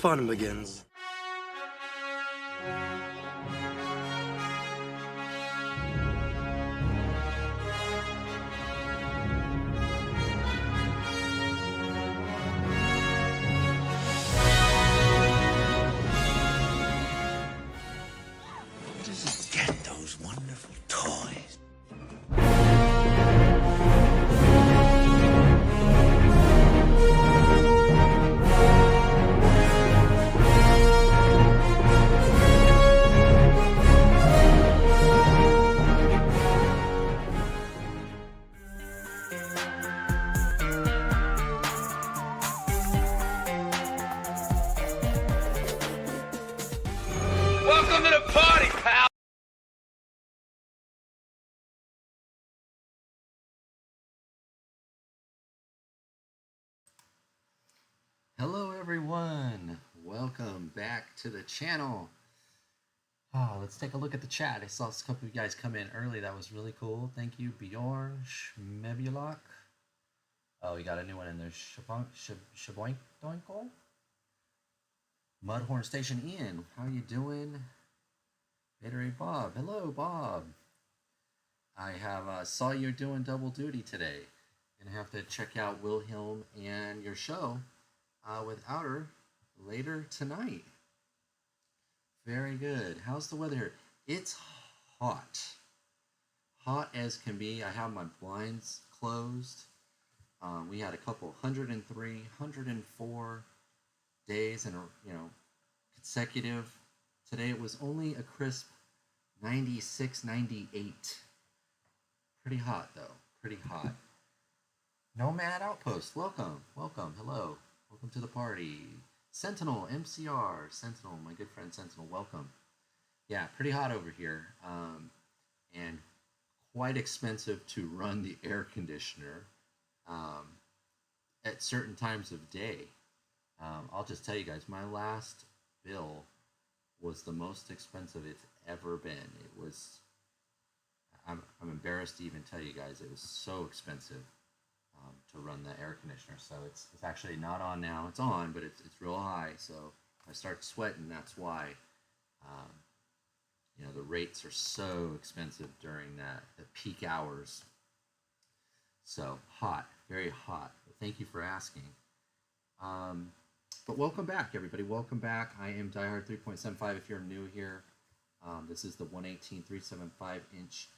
fun begins. Just get those wonderful toys. Welcome to the party, pal! Hello everyone, welcome back to the channel. Let's take a look at the chat. I saw a couple of you guys come in early. That was really cool. Thank you, Bjorn Schmebulok. Oh, we got a new one in there. Shaboinkoinkle? Mudhorn Station Ian, how you doing? Gatorade Bob, hello Bob. I have saw you doing double duty today. Gonna have to check out Wilhelm and your show with Outer later tonight. Very good. How's the weather here? It's hot. Hot as can be. I have my blinds closed. We had a couple 103, 104 days and consecutive. Today it was only a crisp 96, 98. Pretty hot though. Pretty hot. Nomad Outpost, welcome, welcome, hello, welcome to the party. Sentinel, MCR, Sentinel, my good friend Sentinel, welcome. Yeah, pretty hot over here, and quite expensive to run the air conditioner at certain times of day. I'll just tell you guys, my last bill was the most expensive it's ever been. It was, I'm embarrassed to even tell you guys, it was so expensive to run the air conditioner. So it's actually not on now. It's on, but it's real high. So if I start sweating, that's why. The rates are so expensive during the peak hours. So hot, very hot. But thank you for asking. But welcome back, everybody. Welcome back. I am Diehard 3.75. If you're new here, this is the 118 375 inch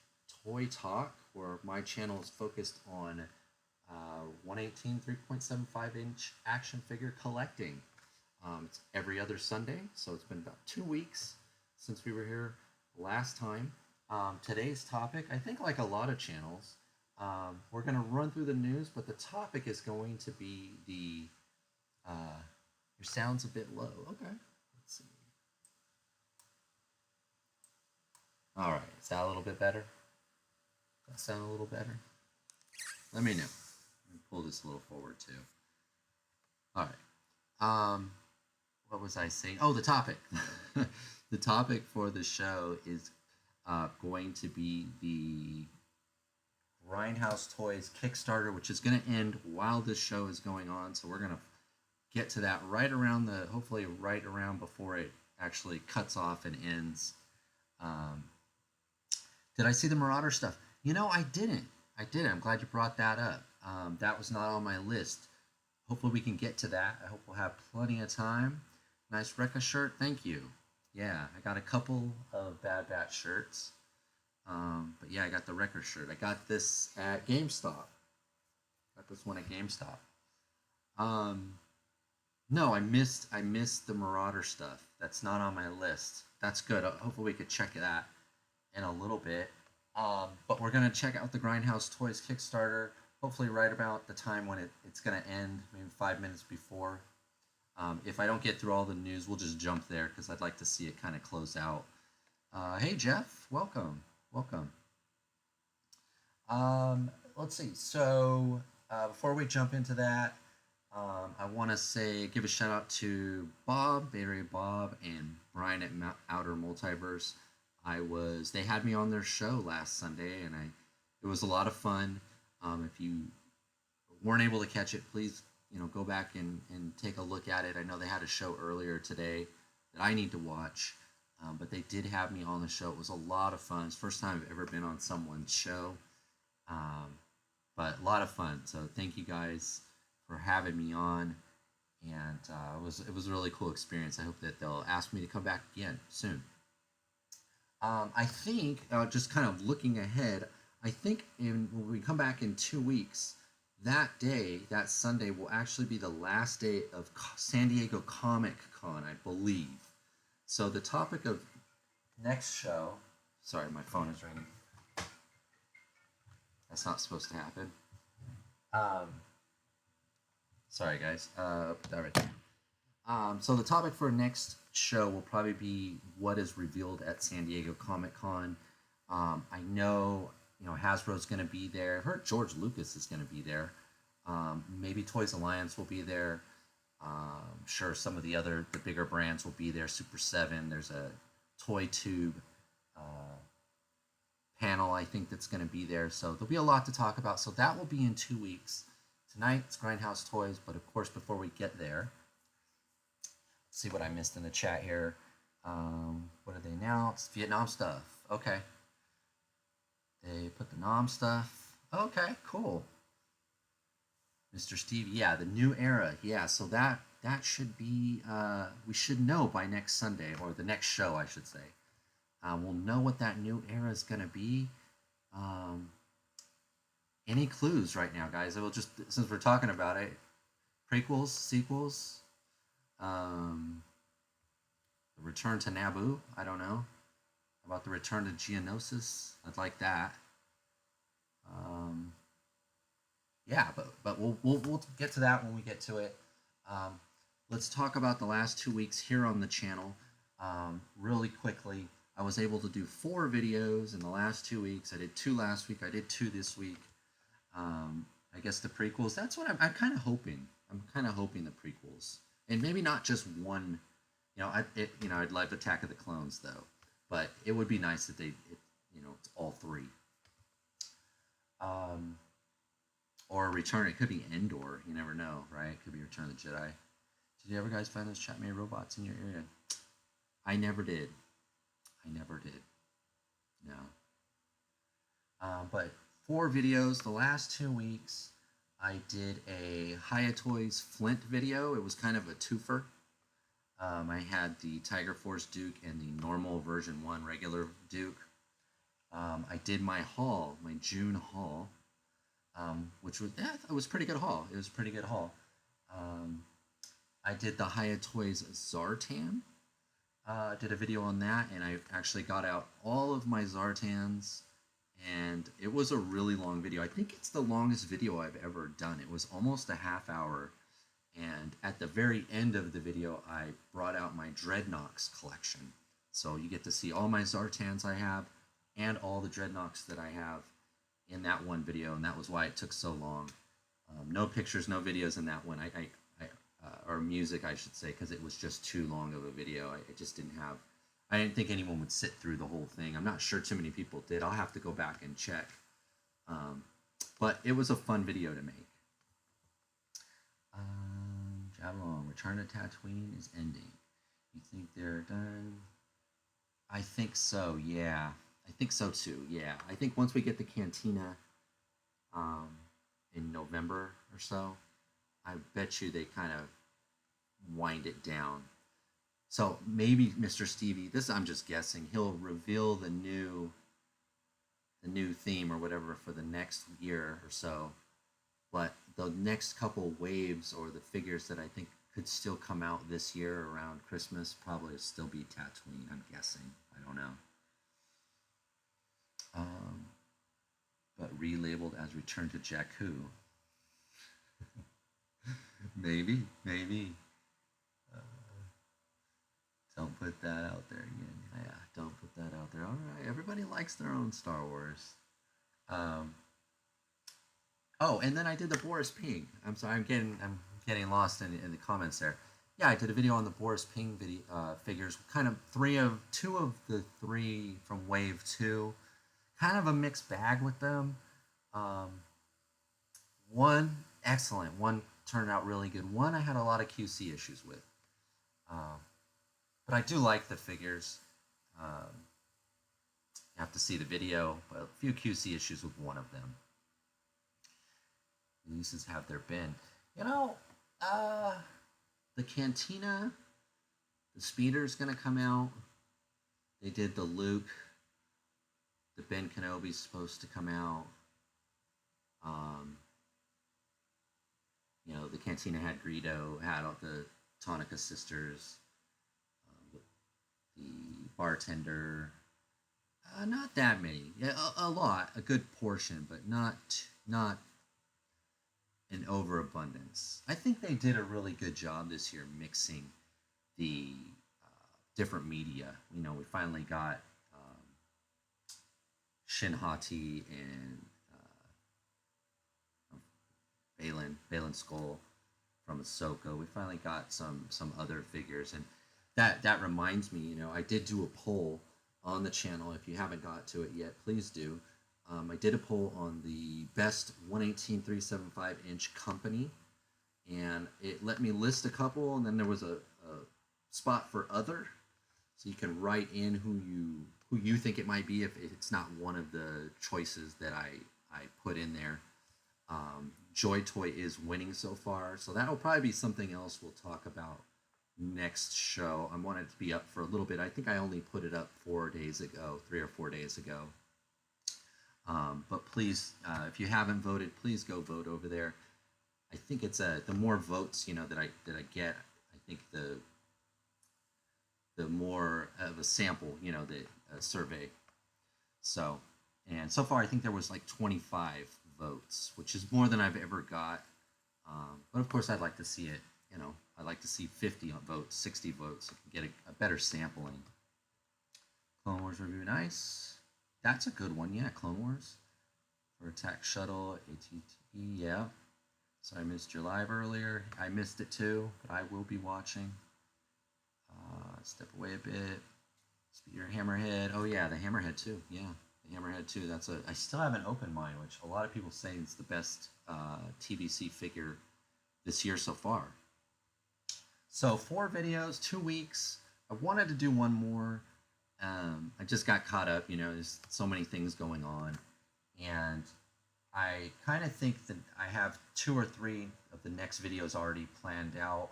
Toy Talk, where my channel is focused on 118 3.75 inch action figure collecting. It's every other Sunday, so it's been about 2 weeks since we were here last time. Today's topic, I think like a lot of channels, we're going to run through the news, but the topic is going to be the your sound's a bit low. Okay, let's see. All right, is that a little bit better? Does that sound a little better? Let me know. Let me pull this a little forward too. All right. What was I saying? Oh, the topic. The topic for the show is going to be the Grindhouse Toys Kickstarter, which is going to end while this show is going on. So we're going to get to that hopefully right around before it actually cuts off and ends. Did I see the Marauder stuff? I didn't. I'm glad you brought that up. That was not on my list. Hopefully we can get to that. I hope we'll have plenty of time. Nice Rekka shirt. Thank you. Yeah, I got a couple of Bad Batch shirts. But yeah, I got the Rekka shirt. I got this at GameStop. Got this one at GameStop. No, I missed the Marauder stuff. That's not on my list. That's good. Hopefully we could check that in a little bit. But we're going to check out the Grindhouse Toys Kickstarter, hopefully right about the time when it's going to end, maybe 5 minutes before. If I don't get through all the news, we'll just jump there because I'd like to see it kind of close out. Hey, Jeff, welcome. Welcome. Let's see. So before we jump into that, I want to give a shout out to Bob, Bay Bob, and Brian at Outer Multiverse. They had me on their show last Sunday, and it was a lot of fun. If you weren't able to catch it, please go back and take a look at it. I know they had a show earlier today that I need to watch, but they did have me on the show. It was a lot of fun. It's the first time I've ever been on someone's show, but a lot of fun. So thank you guys for having me on, and it was a really cool experience. I hope that they'll ask me to come back again soon. I think just kind of looking ahead, I think when we come back in 2 weeks, that day, that Sunday, will actually be the last day of San Diego Comic Con, I believe. So the topic of next show, sorry, my phone is ringing. That's not supposed to happen. Sorry, guys. Put that right there. So the topic for next show will probably be what is revealed at San Diego Comic Con. I know, Hasbro's going to be there. I heard George Lucas is going to be there. Maybe Toys Alliance will be there. I'm sure some of the bigger brands will be there. Super 7. There's a Toy Tube panel, I think, that's going to be there. So there'll be a lot to talk about. So that will be in 2 weeks. Tonight, it's Grindhouse Toys. But, of course, before we get there, let's see what I missed in the chat here. What did they announce? Vietnam stuff. Okay. They put the Nam stuff. Okay, cool. Mr. Steve, yeah, the new era. Yeah, so that should be, we should know by next Sunday, or the next show, I should say. We'll know what that new era is going to be. Any clues right now, guys? We'll just, since we're talking about it, prequels, sequels, the return to Naboo, I don't know. How about the return to Geonosis? I'd like that. Yeah, but we'll get to that when we get to it. Let's talk about the last 2 weeks here on the channel. Really quickly, I was able to do 4 videos in the last 2 weeks. I did 2 last week. I did 2 this week. I guess the prequels. That's what I'm kind of hoping. I'm kind of hoping the prequels, and maybe not just one. I'd love Attack of the Clones though, but it would be nice if it's all 3. Or Return. It could be Endor. You never know, right? It could be Return of the Jedi. Did you ever guys find those chat-made robots in your area? I never did. No. But 4 videos. The last 2 weeks, I did a Hiya Toys Flint video. It was kind of a twofer. I had the Tiger Force Duke and the normal version 1 regular Duke. I did my haul, my June haul, which was, it was a pretty good haul. It was a pretty good haul. I did the Hiya Toys Zartan. Did a video on that, and I actually got out all of my Zartans, and it was a really long video. I think it's the longest video I've ever done. It was almost a half hour, and at the very end of the video, I brought out my Dreadnoks collection. So you get to see all my Zartans I have, and all the Dreadnoks that I have in that one video, and that was why it took so long. No pictures, no videos in that one. Or music, I should say, because it was just too long of a video. I didn't think anyone would sit through the whole thing. I'm not sure too many people did. I'll have to go back and check. But it was a fun video to make. Javelin, Return to Tatooine is ending. You think they're done? I think so, yeah. I think so too, yeah. I think once we get the Cantina in November or so, I bet you they kind of wind it down. So maybe Mr. Stevie, this I'm just guessing, he'll reveal the new theme or whatever for the next year or so. But the next couple waves or the figures that I think could still come out this year around Christmas probably still be Tatooine, I'm guessing. I don't know. But relabeled as Return to Jakku. maybe. Don't put that out there again. Yeah, don't put that out there. All right, everybody likes their own Star Wars. Oh, and then I did the Boris Ping. I'm sorry, I'm getting lost in the comments there. Yeah, I did a video on the Boris Ping figures. Kind of two of the 3 from Wave 2. Kind of a mixed bag with them. One excellent, one turned out really good. One I had a lot of QC issues with. But I do like the figures. You have to see the video, but a few QC issues with one of them. The uses have their bin. You know, the Cantina, the Speeder's gonna come out. They did the Luke. The Ben Kenobi's supposed to come out. You know, the Cantina had Greedo, had all the Tonica sisters, the bartender. Not that many. Yeah, a lot, a good portion, but not an overabundance. I think they did a really good job this year mixing the different media. You know, we finally got Shin Hati and Balin Skull from Ahsoka. We finally got some other figures, and that reminds me. You know, I did do a poll on the channel. If you haven't got to it yet, please do. I did a poll on the best 118 375 inch company, and it let me list a couple, and then there was a spot for other, so you can write in who you think it might be if it's not one of the choices that I put in there. Joy Toy is winning so far, so that'll probably be something else we'll talk about next show. I want it to be up for a little bit. I think I only put it up 3 or 4 days ago. But please, if you haven't voted, please go vote over there. I think it's the more votes, you know, that I get, I think the more of a sample, you know, the survey. So, and so far I think there was like 25 votes, which is more than I've ever got. But of course I'd like to see it, you know, I'd like to see 50 votes, 60 votes, so get a better sampling. Clone Wars review, nice. That's a good one, yeah, Clone Wars. For Attack Shuttle, ATT, yeah. So I missed your live earlier. I missed it too, but I will be watching. Step away a bit. Speeder Hammerhead. Oh yeah, the Hammerhead too. Yeah, the Hammerhead too. I still haven't opened mine, which a lot of people say is the best TVC figure this year so far. So 4 videos, 2 weeks. I wanted to do one more. I just got caught up, you know, there's so many things going on. And I kind of think that I have 2 or 3 of the next videos already planned out.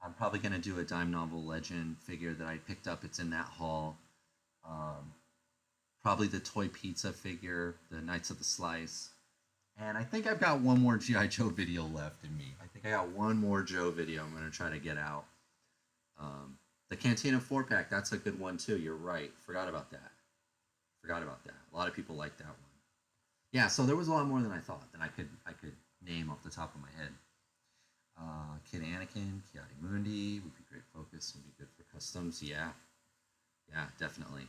I'm probably going to do a Dime Novel Legend figure that I picked up. It's in that haul. Probably the Toy Pizza figure, the Knights of the Slice. And I think I've got one more G.I. Joe video left in me. I think I got one more Joe video I'm going to try to get out. The Cantina 4-pack, that's a good one too. You're right. Forgot about that. A lot of people like that one. Yeah, so there was a lot more than I thought that I could name off the top of my head. Kid Anakin, Kiadi Mundi would be great focus, would be good for customs. Yeah, definitely.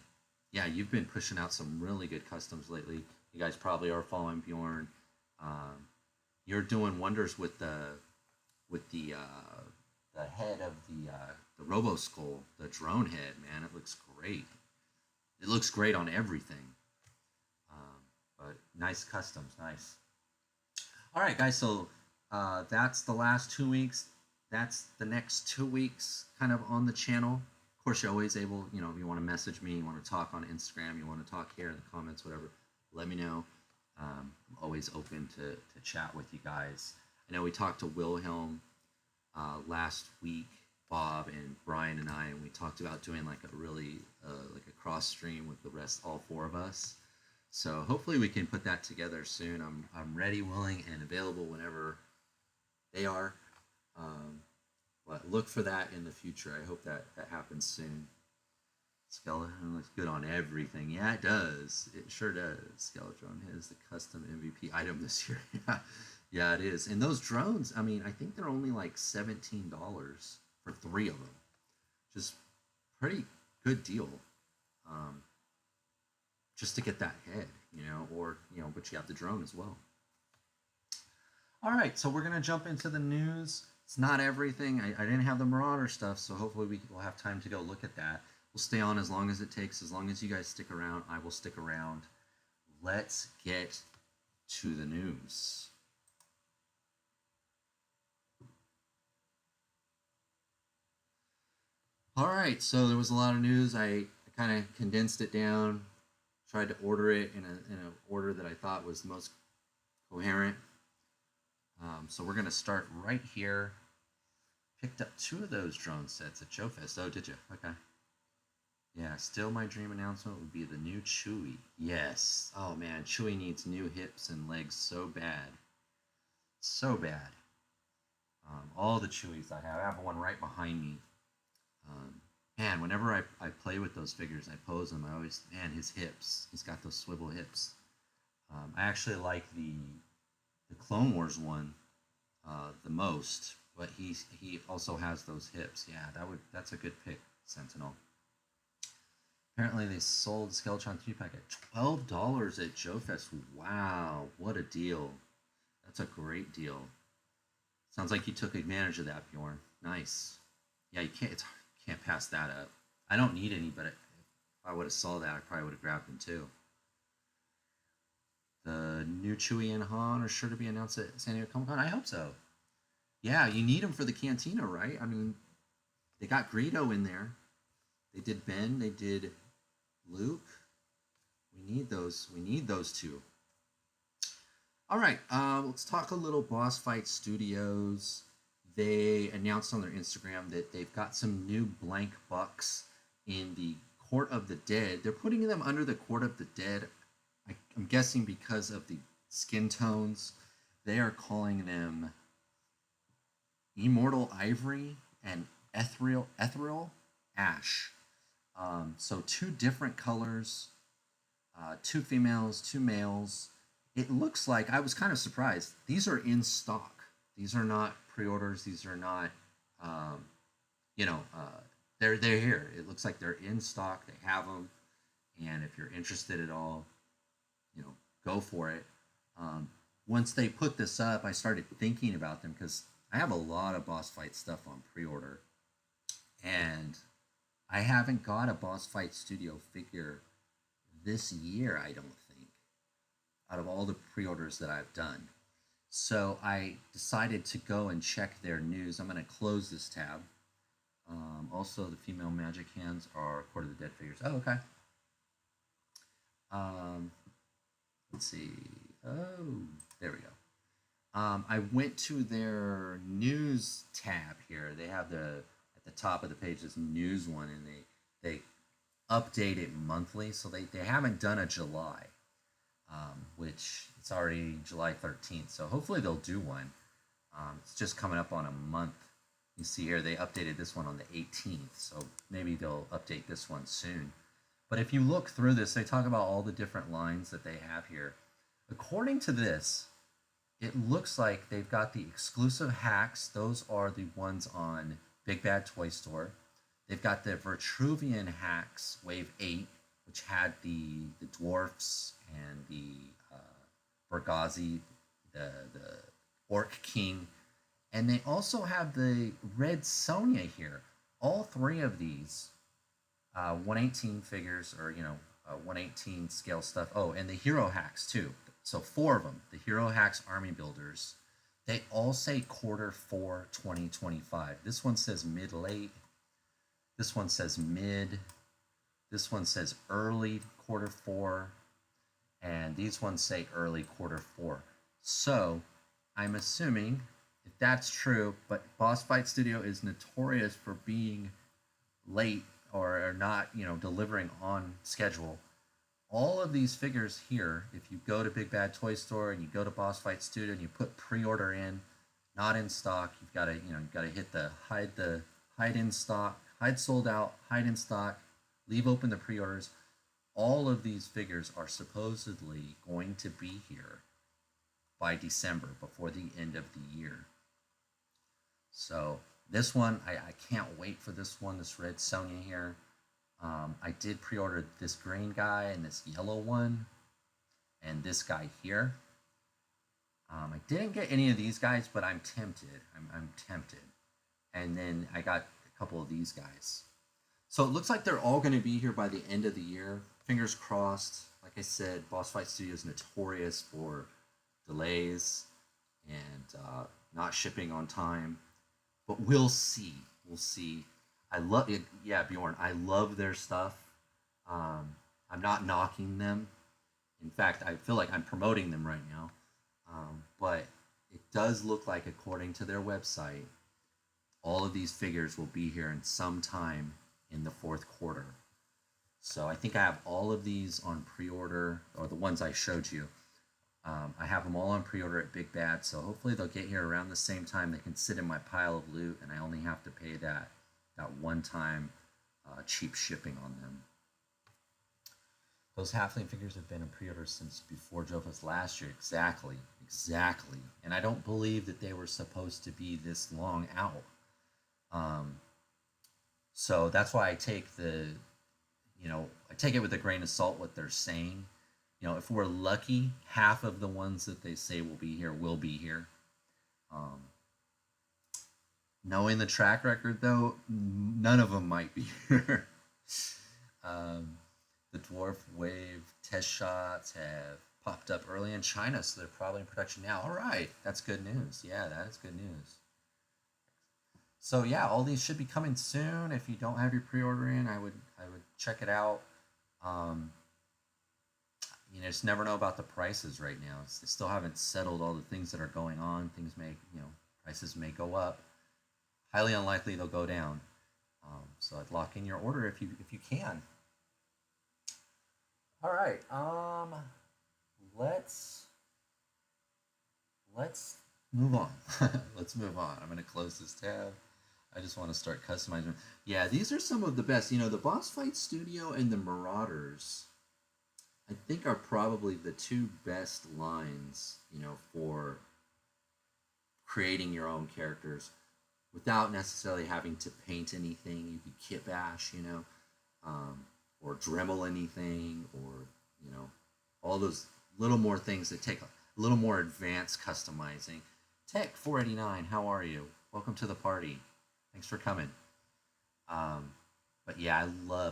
Yeah, you've been pushing out some really good customs lately. You guys probably are following Bjorn. You're doing wonders with the head of the Robo Skull, the drone head. Man, it looks great. It looks great on everything. But nice customs, nice. All right, guys. So that's the last 2 weeks. That's the next 2 weeks, kind of on the channel. Of course, you're always able, you know, if you want to message me, you want to talk on Instagram, you want to talk here in the comments, whatever, let me know. I'm always open to chat with you guys. I know we talked to Wilhelm last week, Bob and Brian and I, and we talked about doing like a really like a cross stream with the rest, all 4 of us. So hopefully we can put that together soon. I'm ready, willing, and available whenever they are. But look for that in the future. I hope that happens soon. Skeleton looks good on everything. Yeah, it does. It sure does. Skeletron is the custom MVP item this year. Yeah, it is. And those drones, I mean, I think they're only like $17 for 3 of them. Just pretty good deal. Just to get that head, you know, or, you know, but you have the drone as well. All right, so we're going to jump into the news. It's not everything. I didn't have the Marauder stuff, so hopefully we'll have time to go look at that. We'll stay on as long as it takes. As long as you guys stick around, I will stick around. Let's get to the news. All right, so there was a lot of news. I kind of condensed it down, tried to order it in an order that I thought was the most coherent. So we're going to start right here. Picked up 2 of those drone sets at Joe Fest. Oh, did you? Okay. Yeah, still my dream announcement would be the new Chewy. Yes. Oh man, Chewy needs new hips and legs so bad. So bad. All the Chewies I have one right behind me. Um, Man, whenever I play with those figures, I pose them. I always, man, his hips. He's got those swivel hips. I actually like the Clone Wars one the most, but he also has those hips. Yeah, that's a good pick, Sentinel. Apparently, they sold Skeletron 3 pack at $12 at Joe Fest. Wow, what a deal! That's a great deal. Sounds like you took advantage of that, Bjorn. Nice. Yeah, you can't pass that up. I don't need any, but if I would have saw that, I probably would have grabbed them too. The new Chewie and Han are sure to be announced at San Diego Comic Con. I hope so. Yeah, you need them for the Cantina, right? I mean, they got Greedo in there. They did Ben. They did Luke. We need those. We need those 2. All right, let's talk a little Boss Fight Studios. They announced on their Instagram that they've got some new blank bucks in the Court of the Dead. They're putting them under the Court of the Dead. I'm guessing because of the skin tones. They are calling them Immortal Ivory and Ethereal Ash. So 2 different colors, 2 females, 2 males. It looks like, I was kind of surprised. These are in stock. These are not pre-orders. These are not, you know, they're here. It looks like they're in stock. They have them, and if you're interested at all, you know, go for it. Once they put this up, I started thinking about them because I have a lot of Boss Fight stuff on pre-order, and I haven't got a Boss Fight Studio figure this year, I don't think, out of all the pre-orders that I've done. So I decided to go and check their news. I'm going to close this tab. Also, the female magic hands are Court of the Dead figures. Oh, okay. Let's see. Oh, there we go. I went to their news tab here. They have at the top of the page this news one, and they update it monthly. So they haven't done a July, which it's already July 13th. So hopefully they'll do one. It's just coming up on a month. You see here they updated this one on the 18th, so maybe they'll update this one soon. But if you look through this, they talk about all the different lines that they have here. According to this, it looks like they've got the exclusive hacks. Those are the ones on Big Bad Toy Store. They've got the Vitruvian hacks, Wave 8, which had the dwarfs and the Bergazi, the Orc King. And they also have the Red Sonya here. All 3 of these 118 figures, or 118 scale stuff. Oh, and the Hero Hacks too. So 4 of them. The Hero Hacks Army Builders. They all say Q4 2025. This one says mid-late. This one says mid. This one says early Q4. And these ones say early Q4. So I'm assuming, if that's true, but Boss Fight Studio is notorious for being late or not, delivering on schedule. All of these figures here, if you go to Big Bad Toy Store and you go to Boss Fight Studio and you put pre-order in, not in stock, you've got to hit the hide in stock, hide sold out, hide in stock, leave open the pre-orders. All of these figures are supposedly going to be here by December, before the end of the year. So this one, I can't wait for this one, this Red Sonya here. I did pre-order this green guy and this yellow one and this guy here. I didn't get any of these guys, but I'm tempted. I'm tempted. And then I got a couple of these guys. So it looks like they're all going to be here by the end of the year. Fingers crossed. Like I said, Boss Fight Studio is notorious for delays and not shipping on time. But we'll see. We'll see. I love it. Yeah, Bjorn, I love their stuff. I'm not knocking them. In fact, I feel like I'm promoting them right now. But it does look like, according to their website, all of these figures will be here in some time in the fourth quarter. So I think I have all of these on pre-order, or the ones I showed you. I have them all on pre-order at Big Bad, so hopefully they'll get here around the same time. They can sit in my pile of loot, and I only have to pay that one-time cheap shipping on them. Those halfling figures have been in pre-order since before JoeFest last year. Exactly. And I don't believe that they were supposed to be this long out. So that's why I take I take it with a grain of salt what they're saying. If we're lucky, half of the ones that they say will be here will be here. Knowing the track record, though, none of them might be here. The Dwarf Wave test shots have popped up early in China, so they're probably in production now. All right, that's good news. Yeah, that is good news. So yeah, all these should be coming soon. If you don't have your pre-order in, I would check it out. Just never know about the prices right now. They still haven't settled all the things that are going on. Things prices may go up. Highly unlikely they'll go down. So I'd lock in your order if you can. All right. Let's move on. Let's move on. I'm going to close this tab. I just want to start customizing. Yeah, these are some of the best. The Boss Fight Studio and the Marauders, I think, are probably the two best lines, for creating your own characters without necessarily having to paint anything. You could kit bash, or Dremel anything, or, all those little more things that take a little more advanced customizing. Tech 489, how are you? Welcome to the party. Thanks for coming. But yeah,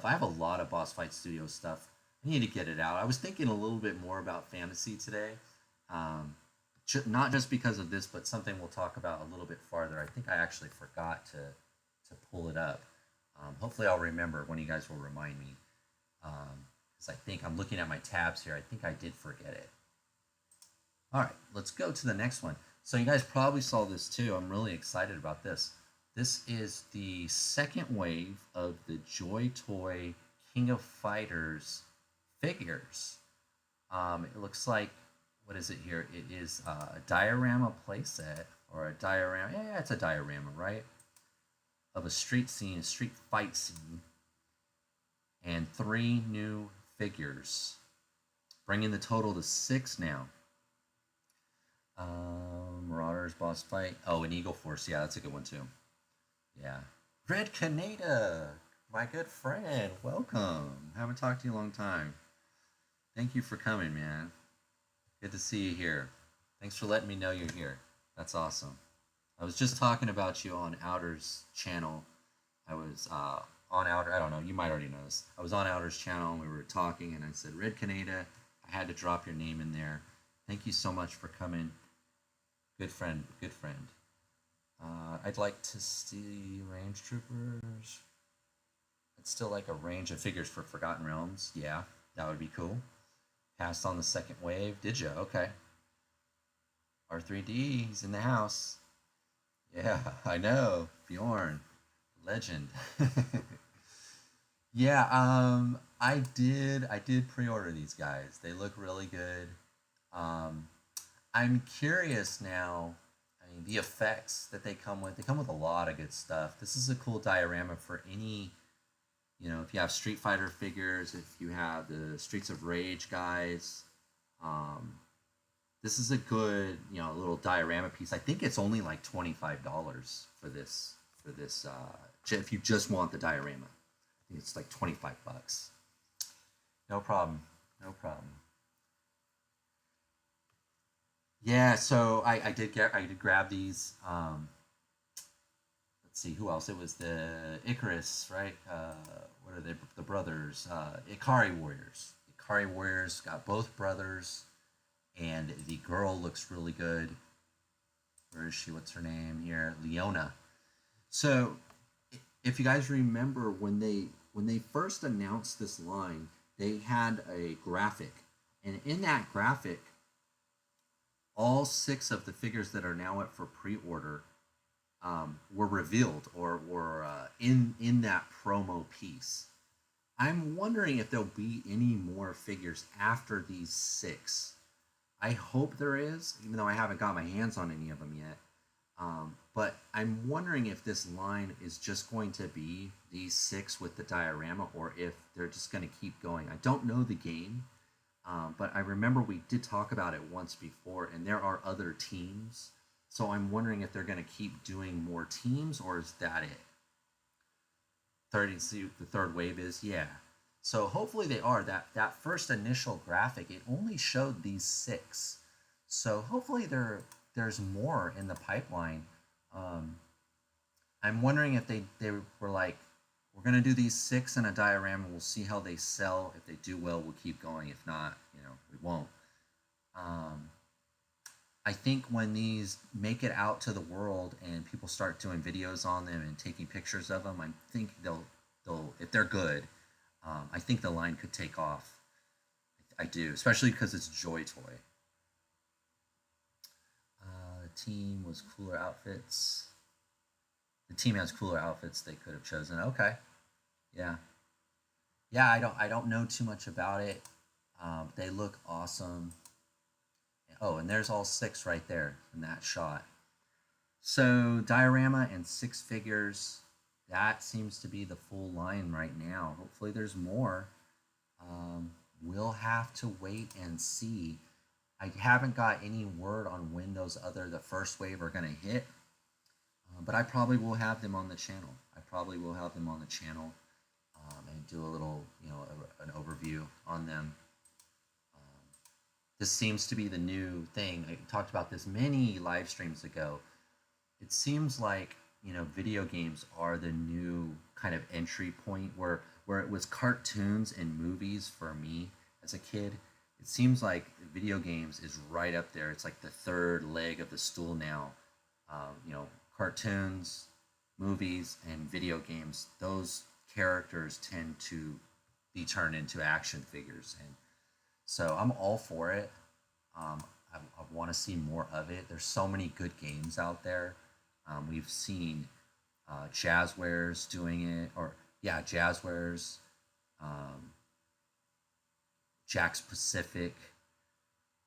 I have a lot of Boss Fight Studio stuff. I need to get it out. I was thinking a little bit more about fantasy today. Not just because of this, but something we'll talk about a little bit farther. I think I actually forgot to pull it up. Hopefully I'll remember. One of you guys will remind me. Because I think I'm looking at my tabs here. I think I did forget it. All right, let's go to the next one. So you guys probably saw this too. I'm really excited about this. This is the second wave of the Joy Toy King of Fighters figures. It looks like, what is it here? It is a diorama playset, or a diorama. Yeah, it's a diorama, right? Of a street fight scene, and 3 new figures, bringing the total to 6 now. Marauders, Boss Fight. Oh, and Eagle Force. Yeah, that's a good one too. Yeah. Red Canada, my good friend. Welcome. Haven't talked to you in a long time. Thank you for coming, man. Good to see you here. Thanks for letting me know you're here. That's awesome. I was just talking about you on Outer's channel. I was on Outer. I don't know. You might already know this. I was on Outer's channel and we were talking, and I said, Red Canada, I had to drop your name in there. Thank you so much for coming. Good friend. I'd like to see Range Troopers. I'd still like a range of figures for Forgotten Realms. Yeah, that would be cool. Passed on the second wave. Did you? Okay. R3D, he's in the house. Yeah, I know. Bjorn, legend. Yeah, I did pre-order these guys. They look really good. I'm curious now. I mean, the effects that they come with a lot of good stuff. This is a cool diorama for any, if you have Street Fighter figures, if you have the Streets of Rage guys. This is a good, little diorama piece. I think it's only like $25 for this, if you just want the diorama. I think it's like $25. No problem. Yeah, so I did grab these. Let's see, who else? It was the Icarus, right? What are they? The brothers, Ikari Warriors. Ikari Warriors got both brothers, and the girl looks really good. Where is she? What's her name here? Leona. So if you guys remember when they first announced this line, they had a graphic, and in that graphic, all 6 of the figures that are now up for pre-order were revealed or were in that promo piece. I'm wondering if there'll be any more figures after these 6. I hope there is, even though I haven't got my hands on any of them yet. But I'm wondering if this line is just going to be these 6 with the diorama, or if they're just going to keep going. I don't know the game, but I remember we did talk about it once before, and there are other teams. So I'm wondering if they're going to keep doing more teams, or is that it? 30, see the third wave is, yeah. So hopefully they are. That first initial graphic, it only showed these 6. So hopefully there's more in the pipeline. I'm wondering if they were like, we're gonna do these 6 in a diorama. We'll see how they sell. If they do well, we'll keep going. If not, we won't. I think when these make it out to the world and people start doing videos on them and taking pictures of them, I think they'll if they're good, I think the line could take off. I do, especially because it's Joy Toy. The team was cooler outfits. The team has cooler outfits they could have chosen. Okay, yeah. I don't know too much about it. They look awesome. Oh, and there's all 6 right there in that shot. So diorama and 6 figures. That seems to be the full line right now. Hopefully there's more. We'll have to wait and see. I haven't got any word on when those the first wave are going to hit. But I probably will have them on the channel. And do a little, an overview on them. This seems to be the new thing. I talked about this many live streams ago. It seems like, video games are the new kind of entry point where it was cartoons and movies for me as a kid. It seems like video games is right up there. It's like the third leg of the stool now. Cartoons, movies, and video games, those characters tend to be turned into action figures. And so I'm all for it. I want to see more of it. There's so many good games out there. We've seen Jazzwares doing it, Jazzwares, Jack's Pacific,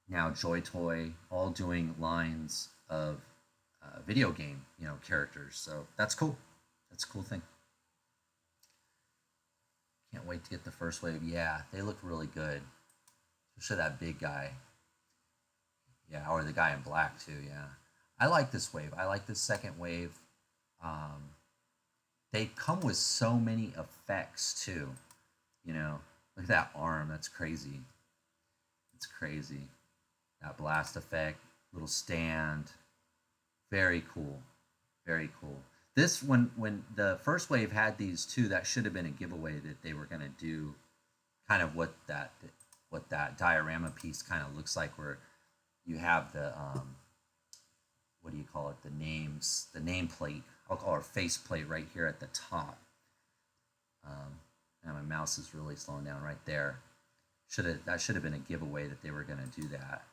now Joy Toy, all doing lines of video game, characters. So that's cool. That's a cool thing. Can't wait to get the first wave. Yeah, they look really good. Especially that big guy. Yeah, or the guy in black too, yeah. I like this wave. I like this second wave. They come with so many effects too. Look at that arm. That's crazy. It's crazy. That blast effect, little stand. Very cool. Very cool. This when the first wave had these 2, that should have been a giveaway that they were gonna do kind of what that diorama piece kind of looks like, where you have the what do you call it? The nameplate. I'll call it faceplate right here at the top. And my mouse is really slowing down right there. That should have been a giveaway that they were going to do that.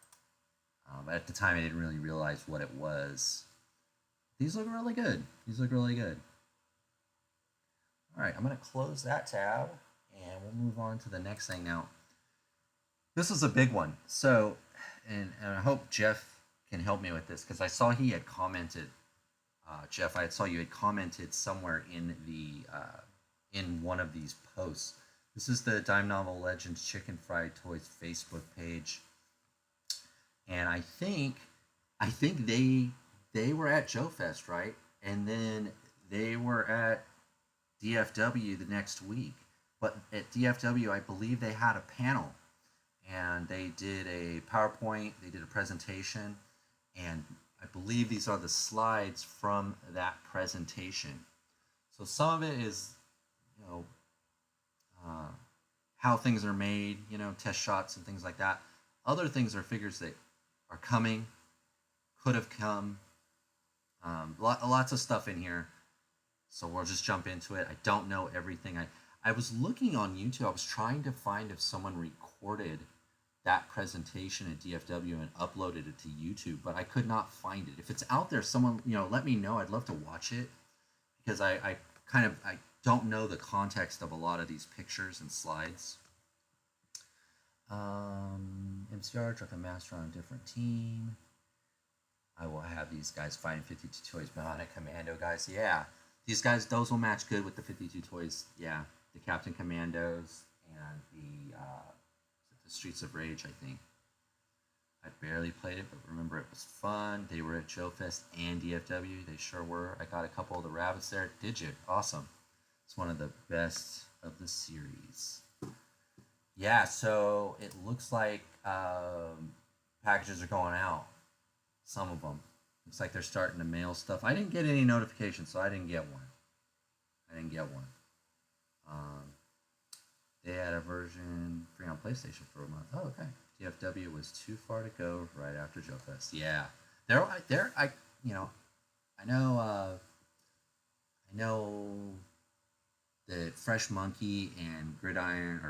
But at the time, I didn't really realize what it was. These look really good. All right, I'm going to close that tab, and we'll move on to the next thing now. This is a big one. So, and I hope Jeff can help me with this, because I saw he had commented. Jeff, I saw you had commented somewhere in one of these posts. This is the Dime Novel Legends Chicken Fried Toys Facebook page, and I think they were at Joe Fest, right? And then they were at DFW the next week. But at DFW, I believe they had a panel, and they did a PowerPoint, they did a presentation, and I believe these are the slides from that presentation. So some of it is, how things are made, test shots and things like that. Other things are figures that are coming, could have come, lots of stuff in here. So we'll just jump into it. I don't know everything. I was looking on YouTube. I was trying to find if someone recorded that presentation at DFW and uploaded it to YouTube, but I could not find it. If it's out there, someone, let me know. I'd love to watch it because I don't know the context of a lot of these pictures and slides. MCR, Drunken Master on a different team. I will have these guys fighting 52 Toys Bionic Commando guys. Yeah, these guys, those will match good with the 52 Toys. Yeah, the Captain Commandos and the Streets of Rage, I think. I barely played it, but remember it was fun. They were at Joe Fest and DFW. They sure were. I got a couple of the rabbits there. Did you? Awesome. It's one of the best of the series. Yeah, so it looks like packages are going out. Some of them. Looks like they're starting to mail stuff. I didn't get any notifications, so I didn't get one. They had a version free on PlayStation for a month. Oh, okay. DFW was too far to go right after Joe Fest. Yeah, I know that Fresh Monkey and Gridiron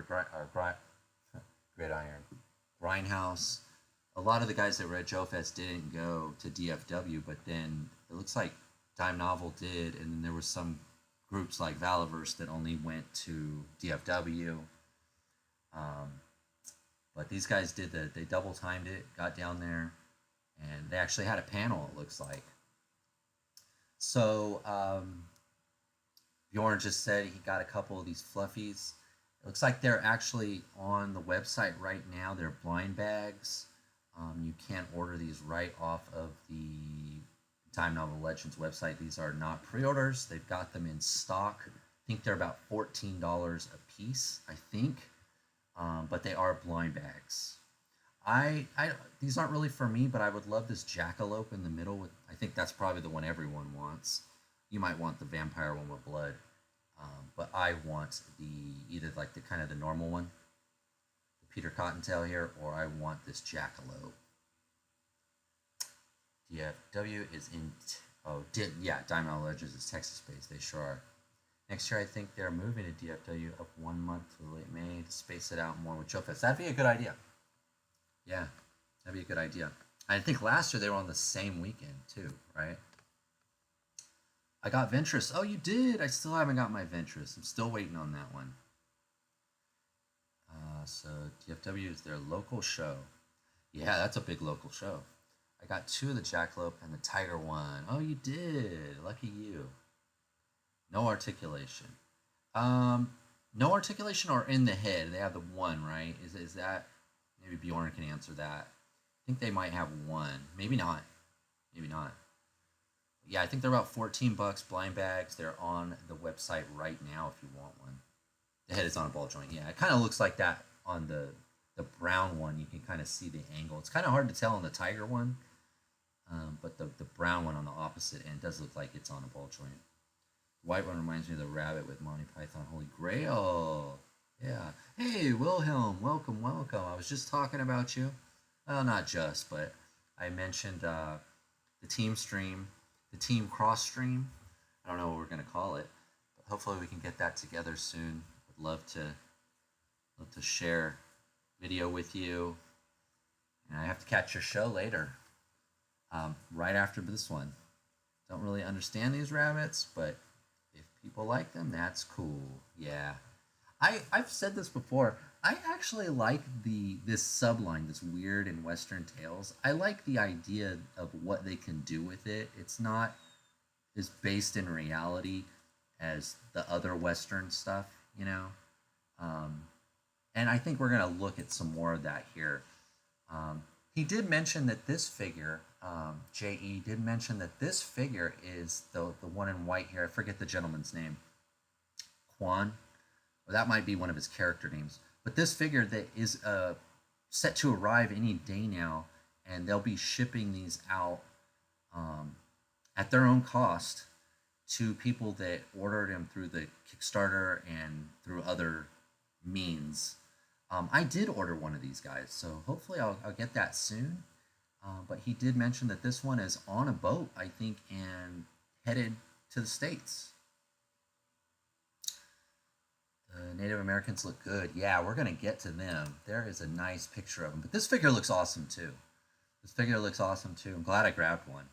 Grindhouse. A lot of the guys that were at Joe Fest didn't go to DFW, but then it looks like Dime Novel did, and then there was some groups like Valaverse that only went to DFW. But these guys they double timed it, got down there, and they actually had a panel, it looks like. So Bjorn just said he got a couple of these fluffies. It looks like they're actually on the website right now. They're blind bags. You can't order these right off of the Time Novel Legends website. These are not pre-orders. They've got them in stock. I think they're about $14 a piece, I think. But they are blind bags. These aren't really for me, but I would love this Jackalope in the middle. I think that's probably the one everyone wants. You might want the vampire one with blood, but I want either like the normal one, the Peter Cottontail here, or I want this Jackalope. DFW is in Diamond Novel Legends is Texas based. They sure are. Next year, I think they're moving to DFW up 1 month to late May to space it out more with Joe Fest. That'd be a good idea. Yeah, that'd be a good idea. I think last year they were on the same weekend too, right? I got Ventress. Oh, you did? I still haven't got my Ventress. I'm still waiting on that one. So DFW is their local show. Yeah, that's a big local show. I got 2 of the Jackalope and the Tiger one. Oh, you did. Lucky you. No articulation. No articulation or in the head. They have the 1, right? Is that... Maybe Bjorn can answer that. I think they might have 1. Maybe not. Yeah, I think they're about $14 blind bags. They're on the website right now if you want one. The head is on a ball joint. Yeah, it kind of looks like that on the brown one. You can kind of see the angle. It's kind of hard to tell on the tiger one, but the brown one on the opposite end does look like it's on a ball joint. The white one reminds me of the rabbit with Monty Python Holy Grail. Yeah. Hey, Wilhelm, welcome. I was just talking about you. Well, not just, but I mentioned the team stream, the team cross stream. I don't know what we're going to call it, but hopefully we can get that together soon. I'd love to share video with you. And I have to catch your show later, right after this one. Don't really understand these rabbits, but if people like them, that's cool. Yeah. I've said this before. I actually like this subline, this weird and Western tales. I like the idea of what they can do with it. It's not as based in reality as the other Western stuff, you know. And I think we're gonna look at some more of that here. He did mention that this figure, J.E. did mention that this figure is the one in white here. I forget the gentleman's name. Quan. Well, that might be one of his character names. But this figure that is set to arrive any day now, and they'll be shipping these out at their own cost to people that ordered him through the Kickstarter and through other means. I did order one of these guys, so hopefully I'll get that soon. But he did mention that this one is on a boat, I think, and headed to the States. Native Americans look good. Yeah, we're going to get to them. There is a nice picture of them. But this figure looks awesome, too. This figure looks awesome, too. I'm glad I grabbed one.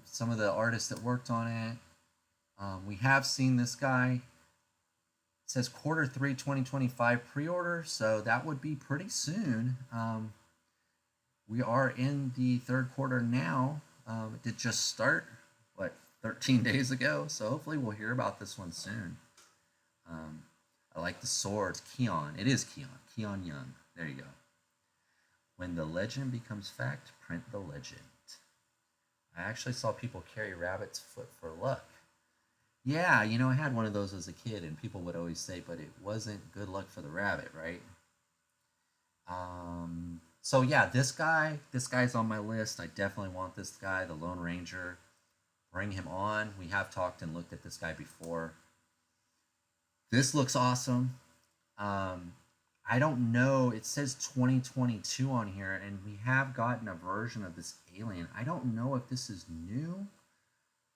Some of the artists that worked on it. We have seen this guy. It says Q3 2025 pre-order, so that would be pretty soon. We are in the third quarter now. It did just start, 13 days ago, so hopefully we'll hear about this one soon. I like the swords. Keon. It is Keon. Keon Young. There you go. When the legend becomes fact, print the legend. I actually saw people carry rabbit's foot for luck. Yeah, I had one of those as a kid, and people would always say, but it wasn't good luck for the rabbit, right? So yeah, this guy's on my list. I definitely want this guy, the Lone Ranger. Bring him on. We have talked and looked at this guy before. This looks awesome. I don't know. It says 2022 on here, and we have gotten a version of this alien. I don't know if this is new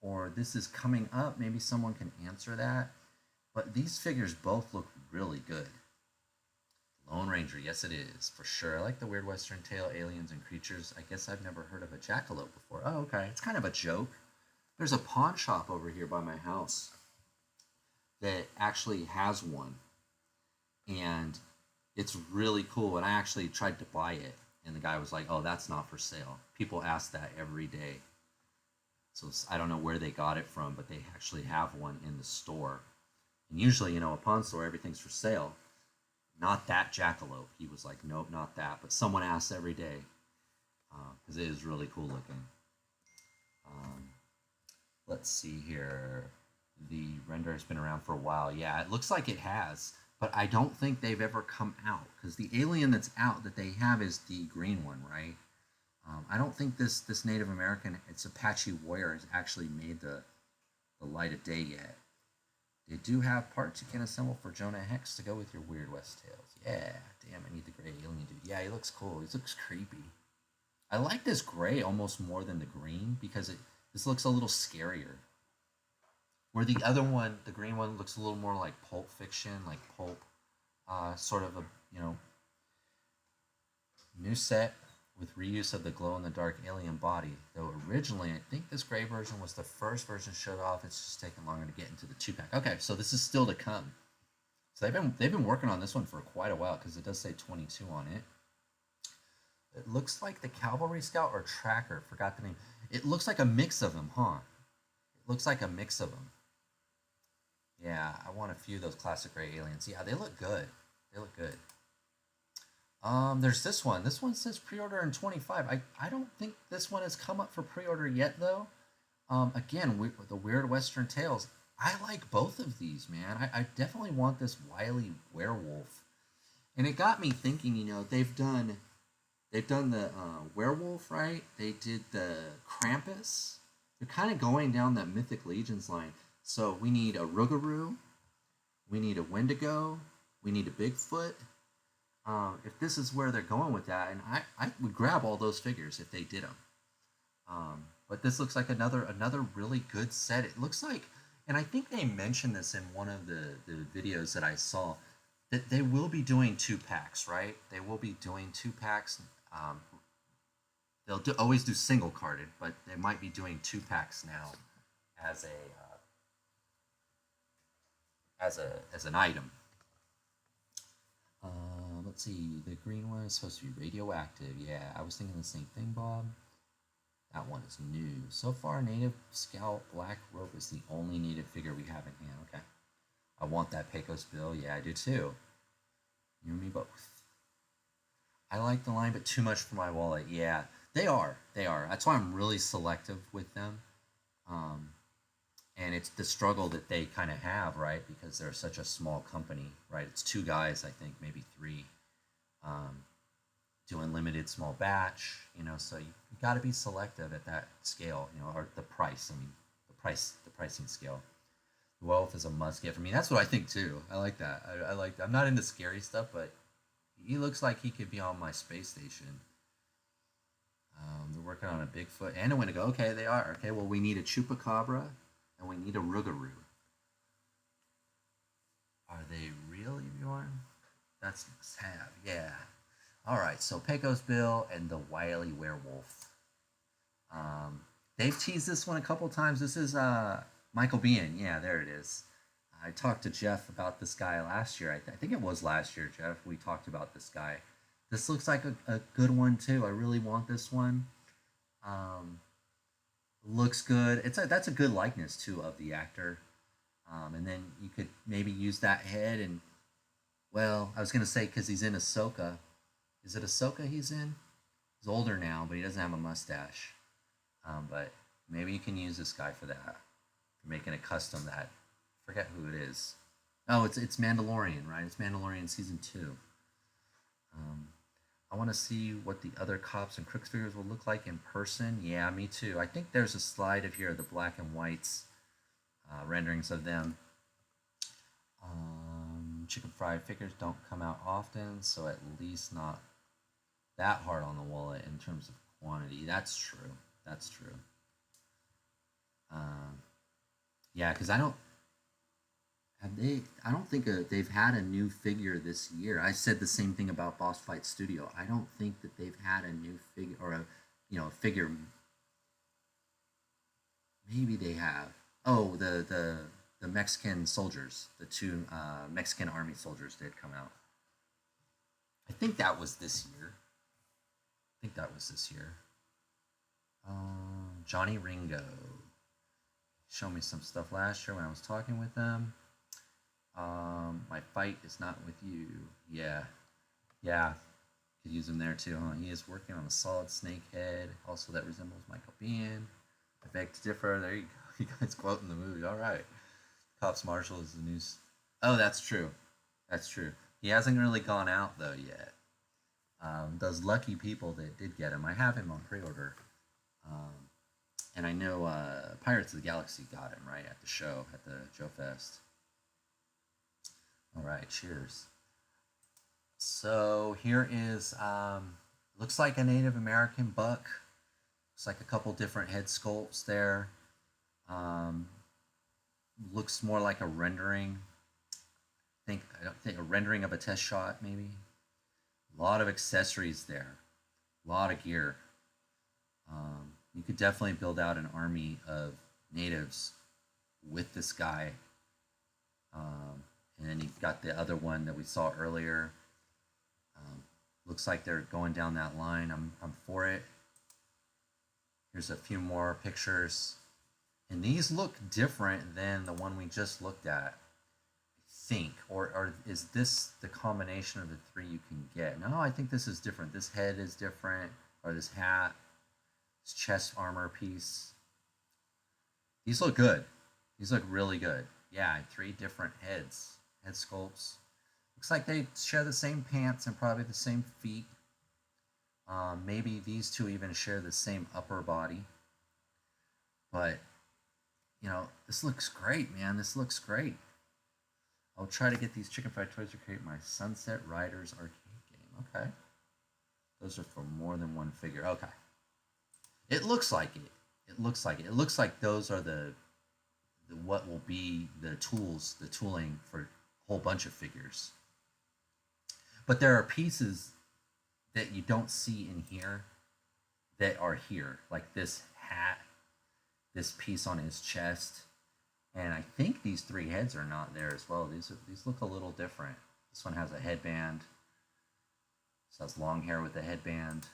or this is coming up. Maybe someone can answer that. But these figures both look really good. Lone Ranger, yes it is, for sure. I like the Weird Western Tale, aliens and creatures. I guess I've never heard of a jackalope before. Oh, okay. It's kind of a joke. There's a pawn shop over here by my house that actually has one. And it's really cool. And I actually tried to buy it. And the guy was like, oh, that's not for sale. People ask that every day. So I don't know where they got it from, but they actually have one in the store. And usually, a pawn store, everything's for sale. Not that jackalope. He was like, nope, not that. But someone asks every day because it is really cool looking. Let's see here. The render has been around for a while. Yeah, it looks like it has. But I don't think they've ever come out. Because the alien that's out that they have is the green one, right? I don't think this Native American, it's Apache Warrior, has actually made the light of day yet. They do have parts you can assemble for Jonah Hex to go with your Weird West Tales. Yeah, damn, I need the gray alien dude. Yeah, he looks cool. He looks creepy. I like this gray almost more than the green because this looks a little scarier. Where the other one, the green one, looks a little more like Pulp Fiction, like Pulp, sort of a, new set with reuse of the glow-in-the-dark alien body. Though originally, I think this gray version was the first version showed off. It's just taken longer to get into the 2-pack. Okay, so this is still to come. So they've been working on this one for quite a while because it does say 22 on it. It looks like the Cavalry Scout or Tracker. Forgot the name. It looks like a mix of them, huh? It looks like a mix of them. Yeah, I want a few of those classic gray aliens. Yeah, they look good. They look good. There's this one. This one says pre-order in 25. I don't think this one has come up for pre-order yet, though. Again, the Weird Western Tales. I like both of these, man. I definitely want this wily werewolf. And it got me thinking, they've done the werewolf, right? They did the Krampus. They're kind of going down that Mythic Legions line. So we need a Rougarou. We need a Wendigo. We need a Bigfoot. If this is where they're going with that, and I would grab all those figures if they did them. But this looks like another really good set. It looks like, and I think they mentioned this in one of the videos that I saw, that they will be doing 2-packs, right? They will be doing 2-packs. They'll always do single carded, but they might be doing 2-packs now as an item. Let's see, the green one is supposed to be radioactive. Yeah, I was thinking the same thing, Bob. That one is new. So far, Native Scout Black Rope is the only Native figure we have in hand. Okay. I want that Pecos Bill. Yeah, I do too. You and me both. I like the line, but too much for my wallet. Yeah, they are. They are. That's why I'm really selective with them. And it's the struggle that they kind of have, right? Because they're such a small company, right? It's 2 guys, I think, maybe 3, doing limited small batch, so you got to be selective at that scale, or the price. I mean, the pricing scale. The Wolf is a must get for me. That's what I think too. I like that. I'm not into scary stuff, but he looks like he could be on my space station. They're working on a Bigfoot and a Wendigo. Okay, they are. Okay, well, we need a Chupacabra and we need a Rougarou. Are they really Bjorn? That's Sav, yeah. Alright, so Pecos Bill and the Wily Werewolf. They've teased this one a couple times. This is Michael Biehn. Yeah, there it is. I talked to Jeff about this guy last year. I think it was last year, Jeff. We talked about this guy. This looks like a good one, too. I really want this one. Looks good. That's a good likeness, too, of the actor. And then you could maybe use that head and, well, I was going to say because he's in Ahsoka. Is it Ahsoka he's in? He's older now, but he doesn't have a mustache. But maybe you can use this guy for that. For making a custom that. Forget who it is. Oh, it's Mandalorian, right? It's Mandalorian season 2. I want to see what the other cops and crooks figures will look like in person. Yeah, me too. I think there's a slide of here, the black and whites renderings of them. Chicken fried figures don't come out often, so at least not that hard on the wallet in terms of quantity. That's true. That's true. Yeah, because I don't think they've had a new figure this year. I said the same thing about Boss Fight Studio. I don't think that they've had a new figure or a figure. Maybe they have. Oh, the Mexican soldiers, the 2 Mexican army soldiers did come out. I think that was this year. Johnny Ringo. Showed me some stuff last year when I was talking with them. My fight is not with you. Yeah. Could use him there too, huh? He is working on a solid snake head, also that resembles Michael Biehn. I beg to differ. There you go. You guys quoting the movie. All right. Cops Marshal is the news. Oh, that's true. He hasn't really gone out though yet. Those lucky people that did get him, I have him on pre-order. And I know Pirates of the Galaxy got him, right, at the show, at the Joe Fest. All right, cheers. So here is, looks like a Native American buck. Looks like a couple different head sculpts there. Looks more like a rendering. I don't think a rendering of a test shot, maybe. A lot of accessories there. A lot of gear. You could definitely build out an army of natives with this guy. And then you've got the other one that we saw earlier. Looks like they're going down that line. I'm for it. Here's a few more pictures. And these look different than the one we just looked at, I think. Or is this the combination of the 3 you can get? No, I think this is different. This head is different, or this hat. This chest armor piece. These look good. These look really good. Yeah, 3 different head sculpts. Looks like they share the same pants and probably the same feet. Maybe these 2 even share the same upper body. But, this looks great, man. This looks great. I'll try to get these chicken fried toys to create my Sunset Riders arcade game. Okay. Those are for more than one figure. Okay. It looks like it. It looks like those are the what will be the tooling for a whole bunch of figures. But there are pieces that you don't see in here that are here, like this hat, this piece on his chest, and I think these 3 heads are not there as well. These look a little different. This one has a headband. This has long hair with a headband.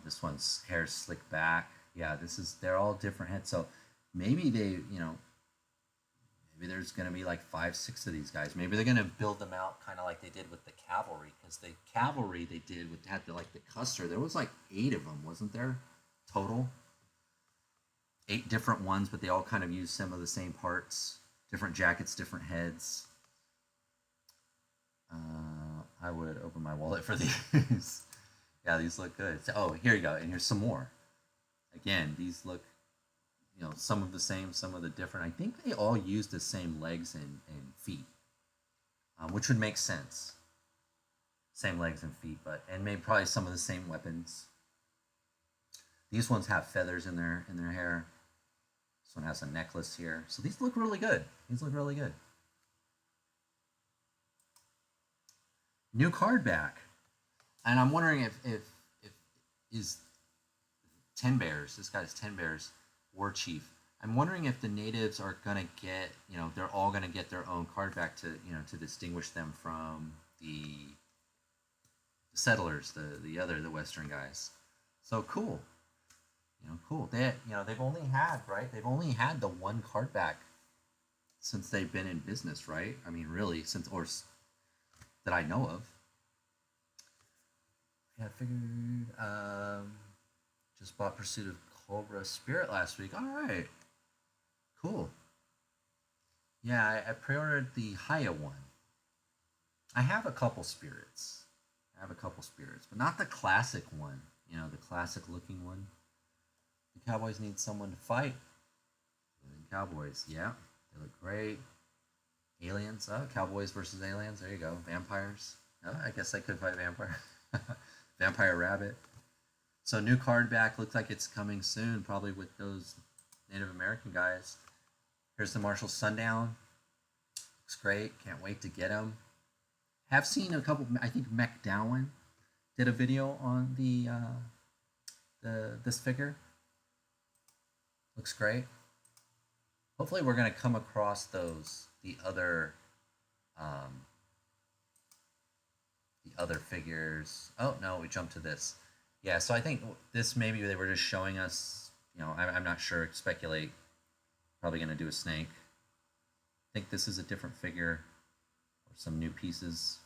This one's hair slicked back. Yeah, they're all different heads. So maybe maybe there's going to be like 5, 6 of these guys. Maybe they're going to build them out kind of like they did with the cavalry, because the cavalry they did had the Custer. There was like 8 of them, wasn't there? Total. 8 different ones, but they all kind of use some of the same parts. Different jackets, different heads. I would open my wallet for these. Yeah, these look good. Oh, here you go. And here's some more. Again, these look, some of the same, some of the different. I think they all use the same legs and feet, which would make sense. Same legs and feet, and maybe probably some of the same weapons. These ones have feathers in their hair. This one has a necklace here. So these look really good. New card back. And I'm wondering if is Ten Bears, this guy's Ten Bears, War Chief. I'm wondering if the natives are gonna get, they're all gonna get their own card back to, to distinguish them from the settlers, the Western guys. So cool, cool. They've only had, right? They've only had the one card back since they've been in business, right? I mean, really, that I know of. Yeah, I figured. Just bought Pursuit of Cobra Spirit last week. All right, cool. Yeah, I pre-ordered the Haya one. I have a couple spirits. But not the classic one. The classic looking one. The Cowboys need someone to fight. Cowboys, yeah, they look great. Aliens, Cowboys versus aliens. There you go. Vampires. I guess I could fight vampire. Vampire rabbit. So new card back. Looks like it's coming soon, probably with those Native American guys. Here's the Marshall Sundown. Looks great. Can't wait to get him. Have seen a couple. I think McDowan did a video on this figure. Looks great. Hopefully, we're gonna come across the other figures. Oh no, we jumped to this. Yeah, so I think this maybe they were just showing us. I'm not sure. Speculate. Probably gonna do a snake. I think this is a different figure or some new pieces.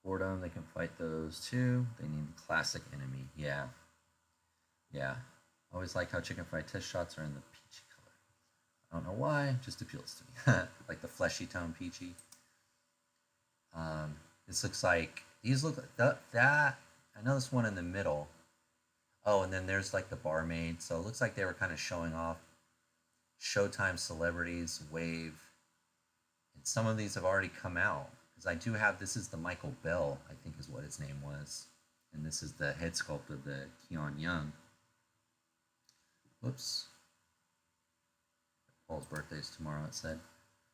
Boredom, they can fight those too. They need the classic enemy. Yeah. Always like how chicken fried test shots are in the peachy color. I don't know why, it just appeals to me. Like the fleshy tone peachy. This looks like these look like that. I know this one in the middle. Oh, and then there's like the barmaid. So it looks like they were kind of showing off Showtime celebrities, Wave. And some of these have already come out. Because I do have, this is the Michael Bell, I think is what his name was. And this is the head sculpt of the Keon Young. Whoops. Paul's birthday is tomorrow, it said.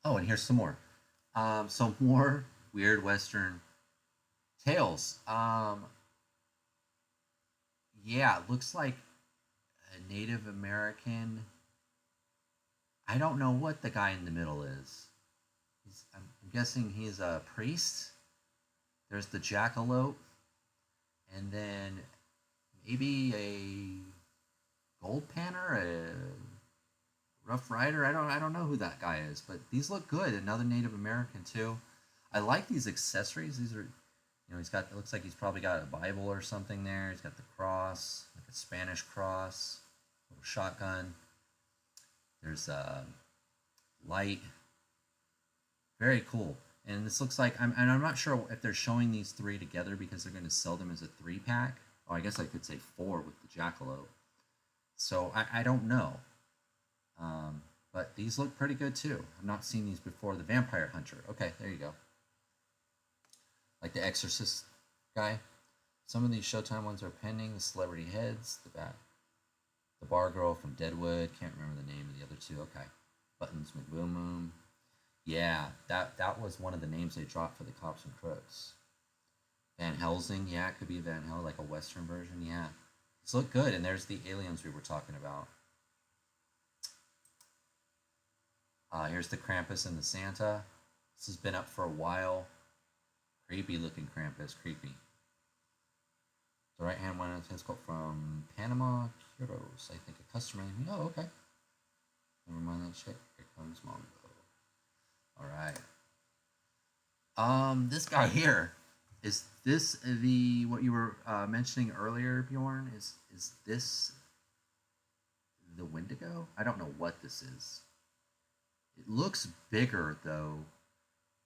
Oh, and here's some more. Some more weird Western tales. Yeah, it looks like a Native American. I don't know what the guy in the middle is. I'm guessing he's a priest. There's the jackalope, and then maybe a gold panner, a rough rider. I don't know who that guy is, but these look good. Another Native American too. I like these accessories. These are, he's got. It looks like he's probably got a Bible or something there. He's got the cross, like a Spanish cross, little shotgun. There's a light. Very cool. And this looks like, I'm not sure if they're showing these three together because they're going to sell them as a 3-pack. Oh, I guess I could say 4 with the jackalope. So I don't know. But these look pretty good too. I've not seen these before. The Vampire Hunter. Okay, there you go. Like the Exorcist guy. Some of these Showtime ones are pending. The Celebrity Heads. The Bar Girl from Deadwood. Can't remember the name of the other two. Okay. Buttons McBoom. Yeah, that was one of the names they dropped for the Cops and Crooks. Van Helsing, yeah, it could be Van Helsing, like a Western version, yeah. These look good, and there's the aliens we were talking about. Here's the Krampus and the Santa. This has been up for a while. Creepy looking Krampus, creepy. The right hand one is called from Panama, Curos. I think a customer. Oh, okay. Never mind that shit. Here comes Mongo. All right. This guy here, is this what you were mentioning earlier, Bjorn? Is this the Wendigo? I don't know what this is. It looks bigger though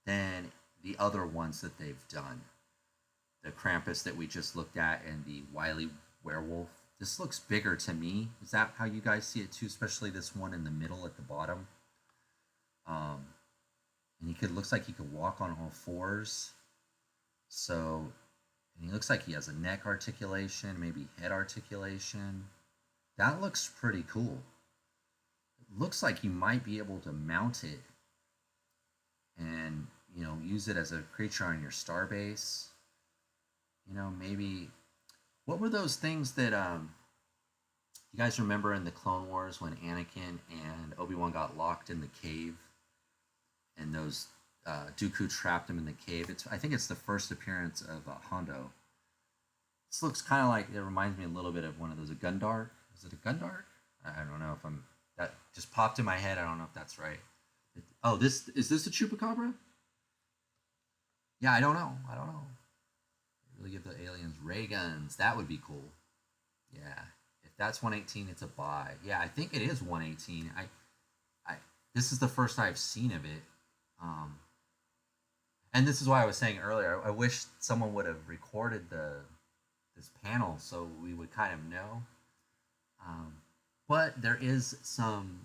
than the other ones that they've done. The Krampus that we just looked at and the Wily Werewolf. This looks bigger to me. Is that how you guys see it too? Especially this one in the middle at the bottom. And looks like he could walk on all fours. So, and he looks like he has a neck articulation, maybe head articulation. That looks pretty cool. It looks like you might be able to mount it and, use it as a creature on your starbase. Maybe what were those things that you guys remember in the Clone Wars when Anakin and Obi-Wan got locked in the cave, and those Dooku trapped him in the cave? I think it's the first appearance of Hondo. This looks kind of like, it reminds me a little bit of one of those, a Gundar. Is it a Gundar? I don't know if that just popped in my head. I don't know if that's right. Is this a Chupacabra? Yeah, I don't know. Really give the aliens ray guns. That would be cool. Yeah. If that's 118, it's a buy. Yeah, I think it is 118. This is the first I've seen of it. And this is why I was saying earlier, I wish someone would have recorded this panel so we would kind of know. But there is some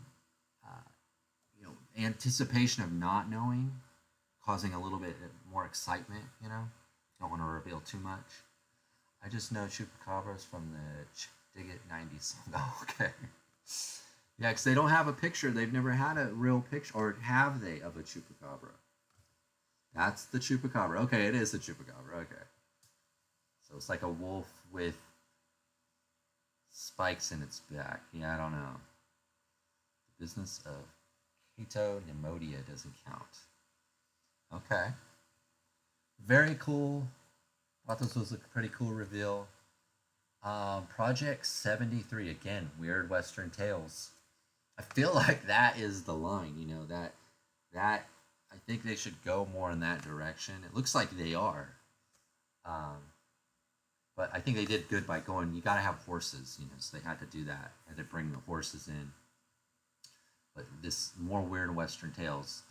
anticipation of not knowing, causing a little bit more excitement. Don't want to reveal too much. I just know Chupacabras from the Dig It 90s song. Oh, okay. Yeah, because they don't have a picture. They've never had a real picture, or have they, of a Chupacabra? That's the Chupacabra. Okay, it is the Chupacabra. Okay. So it's like a wolf with spikes in its back. Yeah, I don't know. The business of Cato Nemodia doesn't count. Okay. Very cool. Thought this was a pretty cool reveal. Project 73, again, Weird Western Tales. I feel like that is the line, that I think they should go more in that direction. It looks like they are. But I think they did good by going, you got to have horses, so they had to do that. Had to bring the horses in. But this more Weird Western Tales,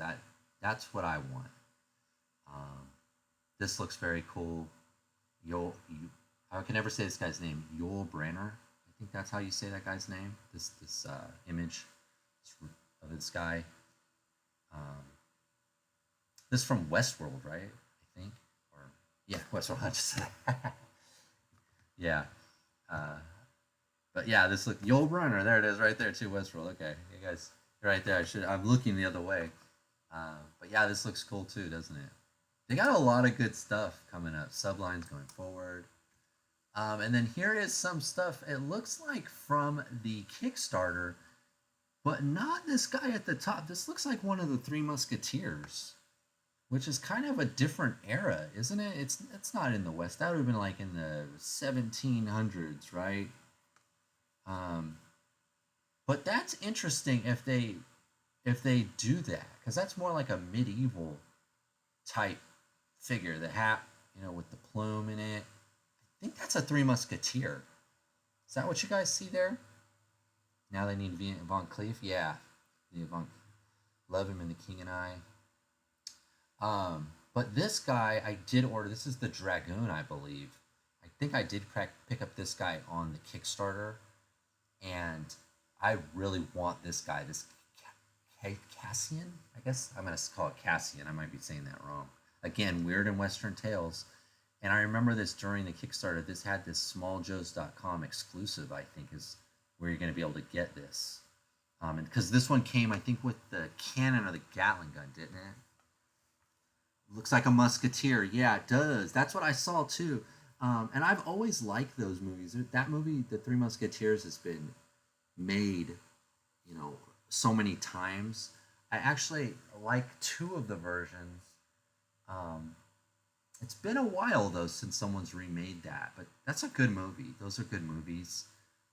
that's what I want. This looks very cool. I can never say this guy's name. Yul Brynner. I think that's how you say that guy's name. This image of this guy. This is from Westworld, right? I think. Or yeah, Westworld. I just said. Yeah. But yeah, this look Yul Brynner. There it is, right there too. Westworld. Okay, you guys, you're right there. I'm looking the other way. But yeah, this looks cool too, doesn't it? They got a lot of good stuff coming up. Sublines going forward. And then here is some stuff, it looks like from the Kickstarter, but not this guy at the top. This looks like one of the Three Musketeers, which is kind of a different era, isn't it? It's not in the West. That would have been like in the 1700s, right? But that's interesting if they do that, because that's more like a medieval type figure. The hat, with the plume in it. I think that's a Three Musketeer. Is that what you guys see there? Now they need Van Cleef? Yeah. Love him in The King and I. But this guy, I did order. This is the Dragoon, I believe. I think I did pick up this guy on the Kickstarter. And I really want this guy. This Cassian? I guess I'm going to call it Cassian. I might be saying that wrong. Again, Weird and Western Tales. And I remember this during the Kickstarter. This had this smalljoes.com exclusive, I think, is where you're going to be able to get this. And because this one came, I think, with the cannon or the Gatling gun, didn't it? Looks like a musketeer. Yeah, it does. That's what I saw, too. And I've always liked those movies. That movie, The Three Musketeers, has been made, so many times. I actually like two of the versions. It's been a while, though, since someone's remade that, but that's a good movie. Those are good movies.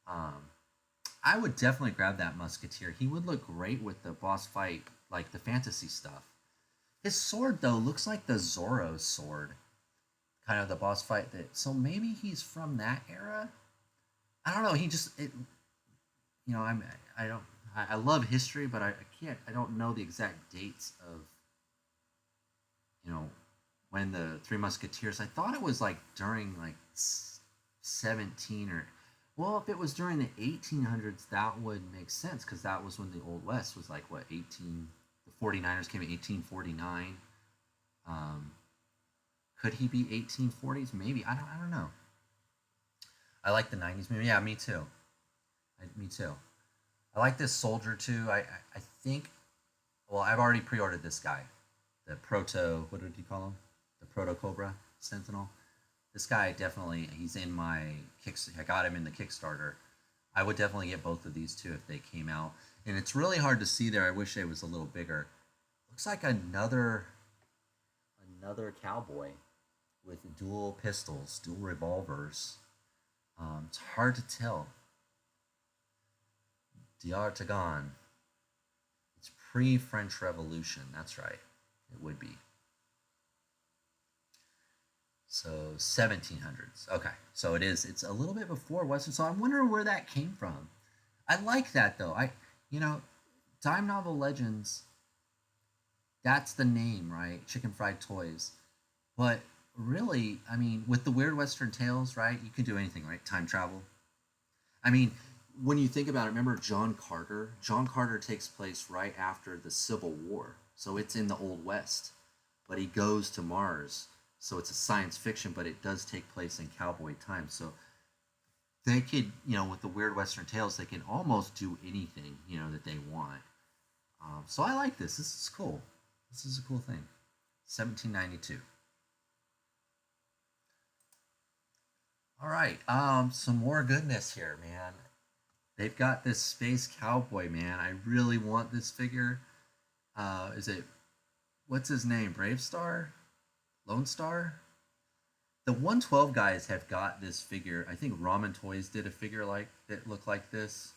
I would definitely grab that Musketeer. He would look great with the boss fight, like the fantasy stuff. His sword, though, looks like the Zorro sword. Kind of the boss fight so maybe he's from that era? I don't know, I love history, but I don't know the exact dates of, when the Three Musketeers, I thought it was like during like 17 or, well, if it was during the 1800s, that would make sense, because that was when the Old West was like, what, the 49ers came in 1849. Could he be 1840s? Maybe. I don't know. I like the 90s movie. Yeah, me too. Me too. I like this soldier too. I think, well, I've already pre-ordered this guy. the proto, what did you call him? The proto Cobra Sentinel. This guy definitely, he's in my I got him in the Kickstarter. I would definitely get both of these two if they came out. And it's really hard to see there. I wish it was a little bigger. Looks like another cowboy with dual pistols, dual revolvers. It's hard to tell. D'Artagon. It's pre-French Revolution. That's right. It would be. So 1700s. Okay. So it's a little bit before Western. So I'm wondering where that came from. I like that though. Dime Novel Legends, that's the name, right? Chicken Fried Toys. But really, I mean, with the Weird Western Tales, right? You can do anything, right? Time travel. I mean, when you think about it, remember John Carter? John Carter takes place right after the Civil War. So it's in the Old West. But he goes to Mars. So it's a science fiction, but it does take place in cowboy times. So they could, with the Weird Western Tales, they can almost do anything, that they want. So I like this. This is cool. This is a cool thing. 1792. All right. Some more goodness here, man. They've got this space cowboy, man. I really want this figure. What's his name? Brave Star? Lone Star? The 112 guys have got this figure. I think Ramen Toys did a figure that looked like this.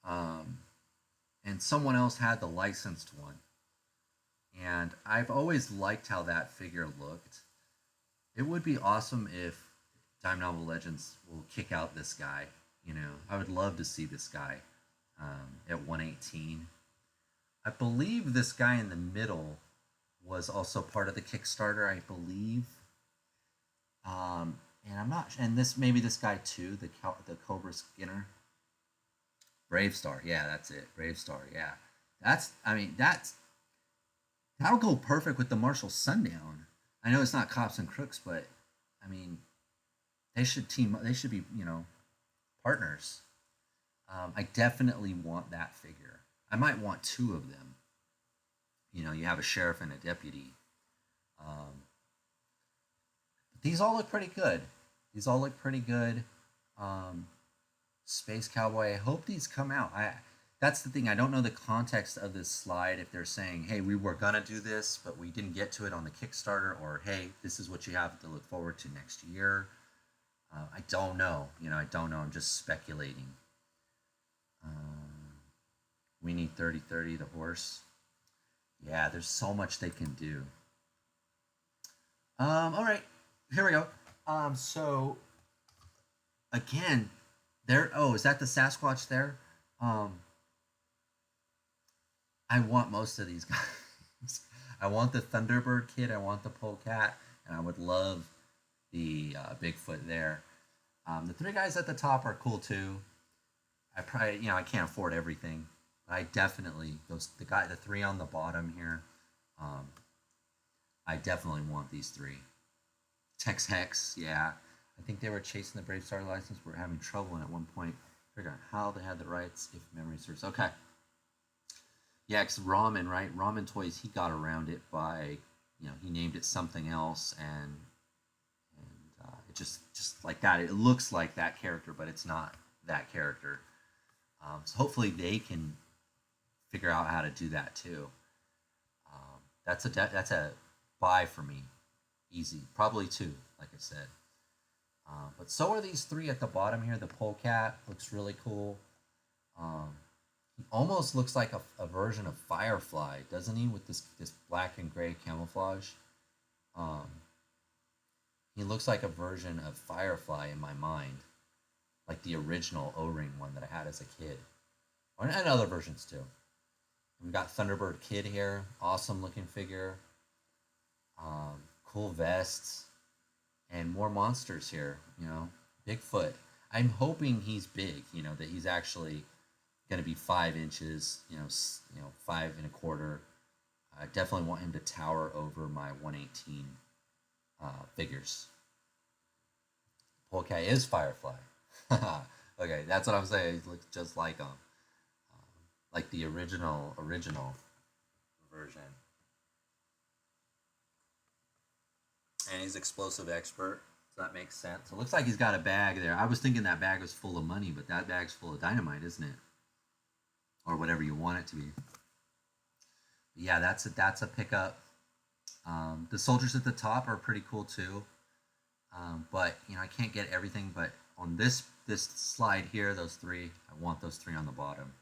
And someone else had the licensed one. And I've always liked how that figure looked. It would be awesome if Dime Novel Legends will kick out this guy. I would love to see this guy at 118. I believe this guy in the middle was also part of the Kickstarter, I believe. And I'm not, and this guy too, the Cobra Skinner. Brave Star, yeah, that's it. Brave Star, yeah. That'll go perfect with the Marshall Sundown. I know it's not Cops and Crooks, but I mean, they should team up. They should be, partners. I definitely want that figure. I might want two of them. You have a sheriff and a deputy. These all look pretty good. Space Cowboy. I hope these come out. That's the thing. I don't know the context of this slide. If they're saying, "Hey, we were gonna do this, but we didn't get to it on the Kickstarter," or "Hey, this is what you have to look forward to next year." I don't know. I don't know. I'm just speculating. We need 3030, the horse. Yeah, there's so much they can do. All right, here we go. So again, there. Oh, is that the Sasquatch there? I want most of these guys. I want the Thunderbird kid. I want the polecat, and I would love the Bigfoot there. The three guys at the top are cool too. I probably, I can't afford everything, but I definitely the three on the bottom here. I definitely want these three. Tex Hex, yeah. I think they were chasing the Brave Star license. We're having trouble, and at one point figuring out how they had the rights, if memory serves. Okay. Yeah, because Ramen, right? Ramen Toys, he got around it by, he named it something else, and it just like that. It looks like that character, but it's not that character. So hopefully they can figure out how to do that too. That's a buy for me, easy. Probably two, like I said. But so are these three at the bottom here. The polecat looks really cool. He almost looks like a version of Firefly, doesn't he? With this black and gray camouflage. He looks like a version of Firefly in my mind, like the original O-ring one that I had as a kid, and other versions too. We've got Thunderbird Kid here, awesome looking figure. Cool vests, and more monsters here. Bigfoot. I'm hoping he's big. That he's actually going to be 5 inches. 5.25. I definitely want him to tower over my 118 figures. Polecat is Firefly. Okay, that's what I'm saying. He looks just like him, like the original version. And he's explosive expert. So that makes sense. It looks like he's got a bag there. I was thinking that bag was full of money, but that bag's full of dynamite, isn't it? Or whatever you want it to be. But yeah, that's a pickup. The soldiers at the top are pretty cool too. But I can't get everything. But on this slide here, those three, I want those three on the bottom.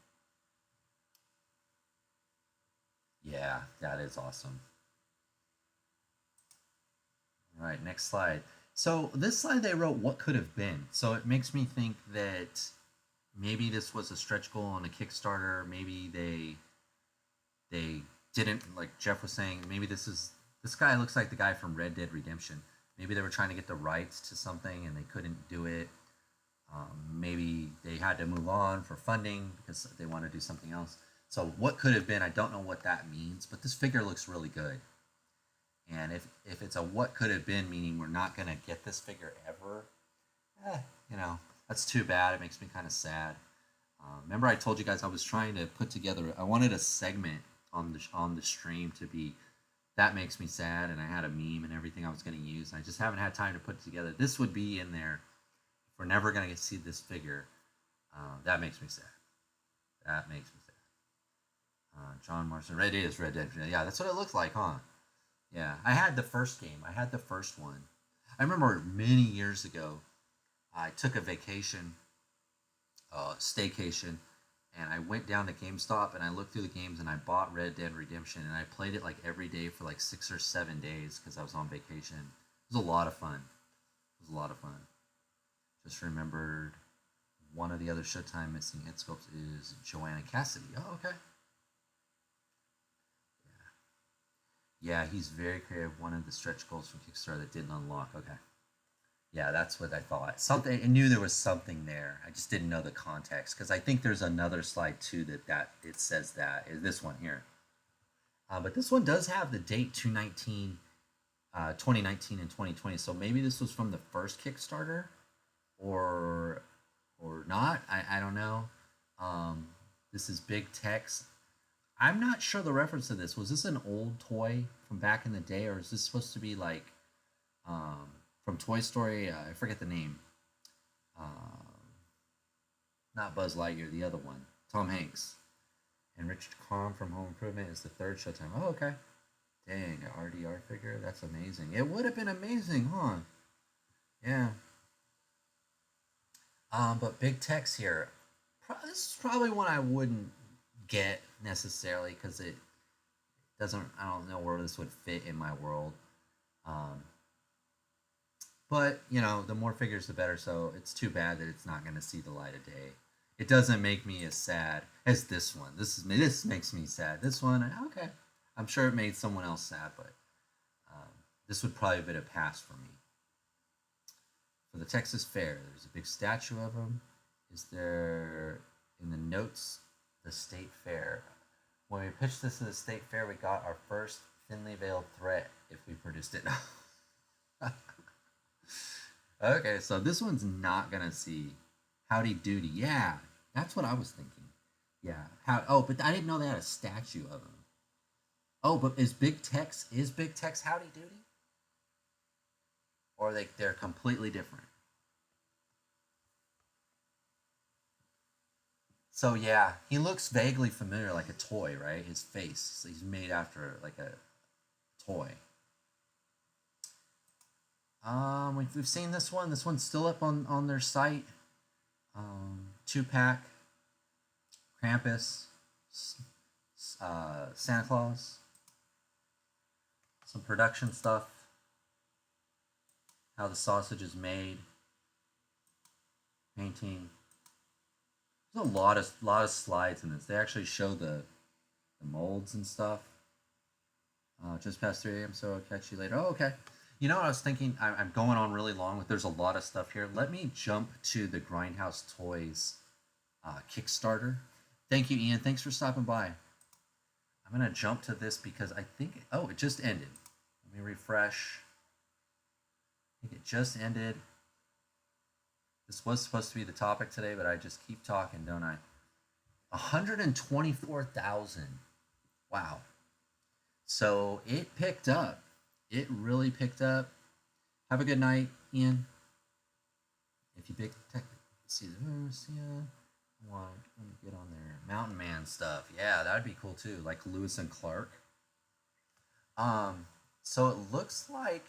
Yeah, that is awesome. All right, next slide. So this slide they wrote what could have been. So it makes me think that maybe this was a stretch goal on a Kickstarter. Maybe they didn't, like Jeff was saying, maybe this guy looks like the guy from Red Dead Redemption. Maybe they were trying to get the rights to something and they couldn't do it. Maybe they had to move on for funding because they want to do something else. So what could have been, I don't know what that means, but this figure looks really good. And if it's a what could have been, meaning we're not going to get this figure ever, that's too bad. It makes me kind of sad. Remember I told you guys I was trying to put together, I wanted a segment on the stream to be, that makes me sad, and I had a meme and everything I was going to use. I just haven't had time to put it together. This would be in there. If we're never going to see this figure, that makes me sad. That makes me sad. John Marston, Red Dead is Red Dead. Yeah, that's what it looked like, huh? Yeah, I had the first game. I had the first one. I remember many years ago, I took a vacation, staycation, and I went down to GameStop and I looked through the games and I bought Red Dead Redemption and I played it like every day for like 6 or 7 days because I was on vacation. It was a lot of fun. Just remembered one of the other Showtime missing hit sculpts is Joanna Cassidy. Oh, okay. Yeah, he's very creative. One of the stretch goals from Kickstarter that didn't unlock. Okay. Yeah, that's what I thought. Something I knew there was something there. I just didn't know the context because I think there's another slide too that it says that is this one here. But this one does have the date 2019 and 2020. So maybe this was from the first Kickstarter, or not. I don't know. This is Big Tex. I'm not sure the reference to this. Was this an old toy from back in the day, or is this supposed to be like from Toy Story? I forget the name. Not Buzz Lightyear, the other one. Tom Hanks. And Richard Kahn from Home Improvement is the third Showtime. Oh, okay. Dang, an RDR figure? That's amazing. It would have been amazing, huh? Yeah. But Big Tex here. This is probably one I wouldn't get necessarily because it doesn't, I don't know where this would fit in my world. But the more figures the better, so it's too bad that it's not going to see the light of day. It doesn't make me as sad as this one. This makes me sad. This one, okay, I'm sure it made someone else sad, but this would probably have been a pass for me. For the Texas Fair, there's a big statue of him. Is there in the notes? The state fair. When we pitched this to the state fair, we got our first thinly veiled threat if we produced it. Okay, so this one's not gonna see Howdy Doody. Yeah, that's what I was thinking. Yeah. But I didn't know they had a statue of him. Oh, but is Big Tex Howdy Doody? Or they're completely different? So yeah, he looks vaguely familiar, like a toy, right? His face, he's made after like a toy. We've seen this one. This one's still up on their site. 2-pack, Krampus, Santa Claus, some production stuff, how the sausage is made, painting. There's a lot of slides in this. They actually show the molds and stuff. Just past 3 a.m., so I'll catch you later. Oh, okay. What I was thinking? I'm going on really long, but there's a lot of stuff here. Let me jump to the Grindhouse Toys Kickstarter. Thank you, Ian. Thanks for stopping by. I'm going to jump to this because I think... Oh, it just ended. Let me refresh. I think it just ended. This was supposed to be the topic today, but I just keep talking, don't I? 124,000. Wow. So it picked up. It really picked up. Have a good night, Ian. If you pick tech, see let me get on there. Mountain Man stuff. Yeah, that'd be cool too. Like Lewis and Clark. So it looks like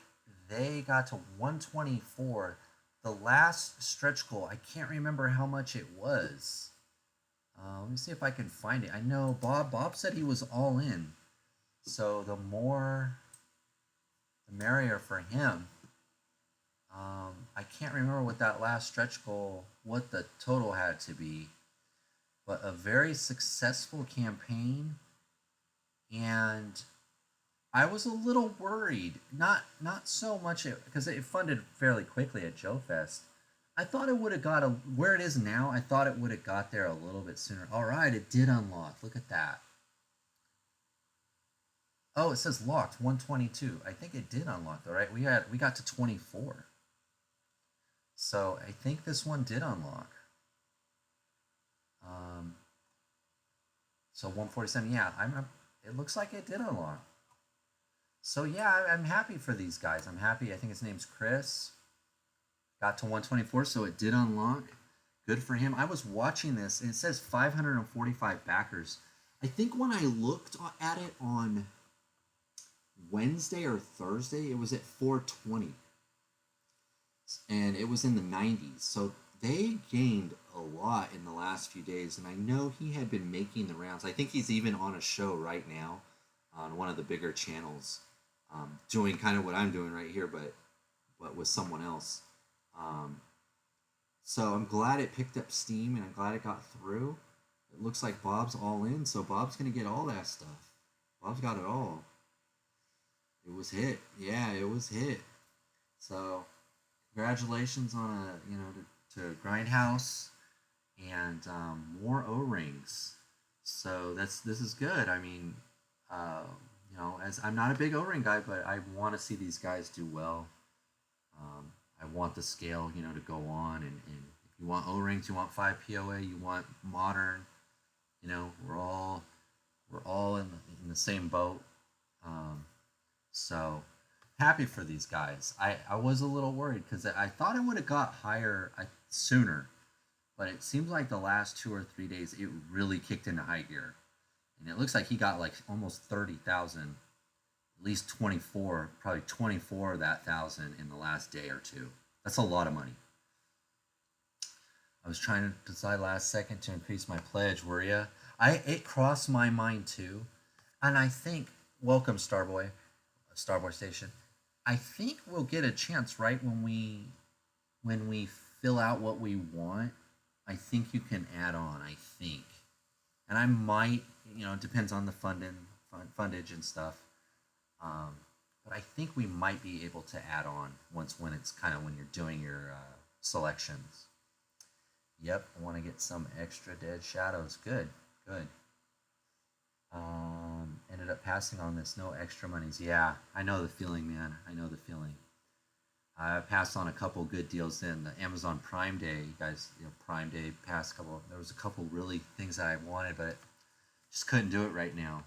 they got to 124. The last stretch goal, I can't remember how much it was. Let me see if I can find it. I know Bob said he was all in. So the more, the merrier for him. I can't remember what that last stretch goal, what the total had to be, but a very successful campaign. And I was a little worried, not so much because it funded fairly quickly at Joe Fest. I thought it would have got where it is now. I thought it would have got there a little bit sooner. All right, it did unlock. Look at that. Oh, it says locked 122. I think it did unlock though, right? We got to 24. So I think this one did unlock. So 147. Yeah, it looks like it did unlock. So yeah, I'm happy for these guys. I'm happy. I think his name's Chris. Got to 124, so it did unlock. Good for him. I was watching this, and it says 545 backers. I think when I looked at it on Wednesday or Thursday, it was at 420. And it was in the 90s. So they gained a lot in the last few days. And I know he had been making the rounds. I think he's even on a show right now on one of the bigger channels, doing kind of what I'm doing right here, but with someone else. So I'm glad it picked up steam, and I'm glad it got through. It looks like Bob's all in, so Bob's going to get all that stuff. Bob's got it all. It was hit. Yeah, it was hit. So congratulations on to Grindhouse and more O-rings. So this is good. I mean, as I'm not a big O-ring guy, but I want to see these guys do well. I want the scale, to go on, and if you want O-rings, you want 5 POA, you want modern, we're all in the same boat. So happy for these guys. I was a little worried because I thought it would have got higher sooner, but it seems like the last 2 or 3 days it really kicked into high gear, and it looks like he got like almost 30,000. At least 24, probably 24 of that 1,000 in the last day or two. That's a lot of money. I was trying to decide last second to increase my pledge. Were ya? It crossed my mind too, and I think welcome Starboy Station. I think we'll get a chance right when we fill out what we want. I think you can add on. I think, and I might. It depends on the fundage and stuff. But I think we might be able to add on when it's kind of when you're doing your selections. Yep, I want to get some extra dead shadows. Good. Ended up passing on this. No extra monies. Yeah, I know the feeling, man. I know the feeling. I passed on a couple good deals in the Amazon Prime Day. You guys, Prime Day past couple. There was a couple really things that I wanted, but just couldn't do it right now.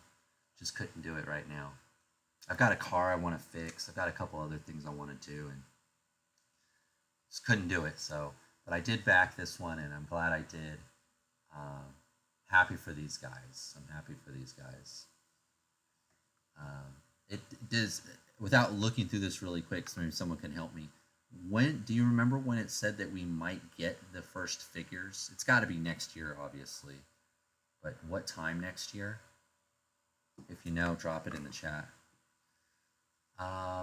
I've got a car I want to fix. I've got a couple other things I want to do, and just couldn't do it. So, but I did back this one, and I'm glad I did. Happy for these guys. It does. Without looking through this really quick, so maybe someone can help me. Do you remember when it said that we might get the first figures? It's got to be next year, obviously. But what time next year? If you know, drop it in the chat.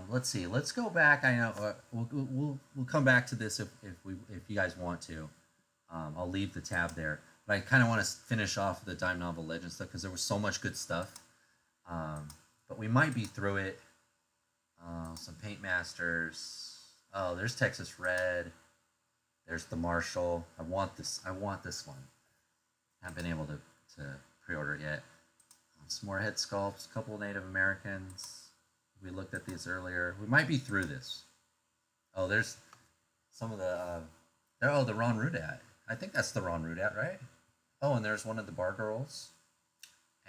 Let's see. Let's go back. I know we'll come back to this if you guys want to. I'll leave the tab there, but I kind of want to finish off the Dime Novel Legends stuff because there was so much good stuff. But we might be through it. Some Paint Masters. Oh, there's Texas Red. There's the Marshall. I want this one. Haven't been able to pre-order it yet. Some more head sculpts. A couple Native Americans. We looked at these earlier. We might be through this. Oh, there's some of the the Ron Rudat. I think that's the Ron Rudat, right? Oh, and there's one of the Bar Girls.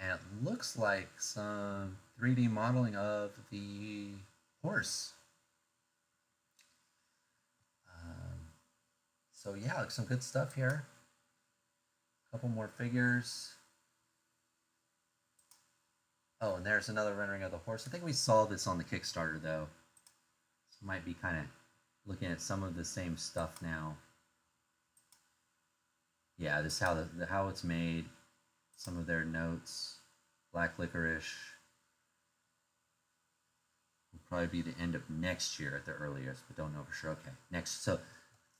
And it looks like some 3D modeling of the horse. So yeah, like some good stuff here. A couple more figures. Oh, and there's another rendering of the horse. I think we saw this on the Kickstarter though. So might be kind of looking at some of the same stuff now. Yeah, this is how it's made. Some of their notes. Black Licorice. Will probably be the end of next year at the earliest, but don't know for sure. Okay, next. So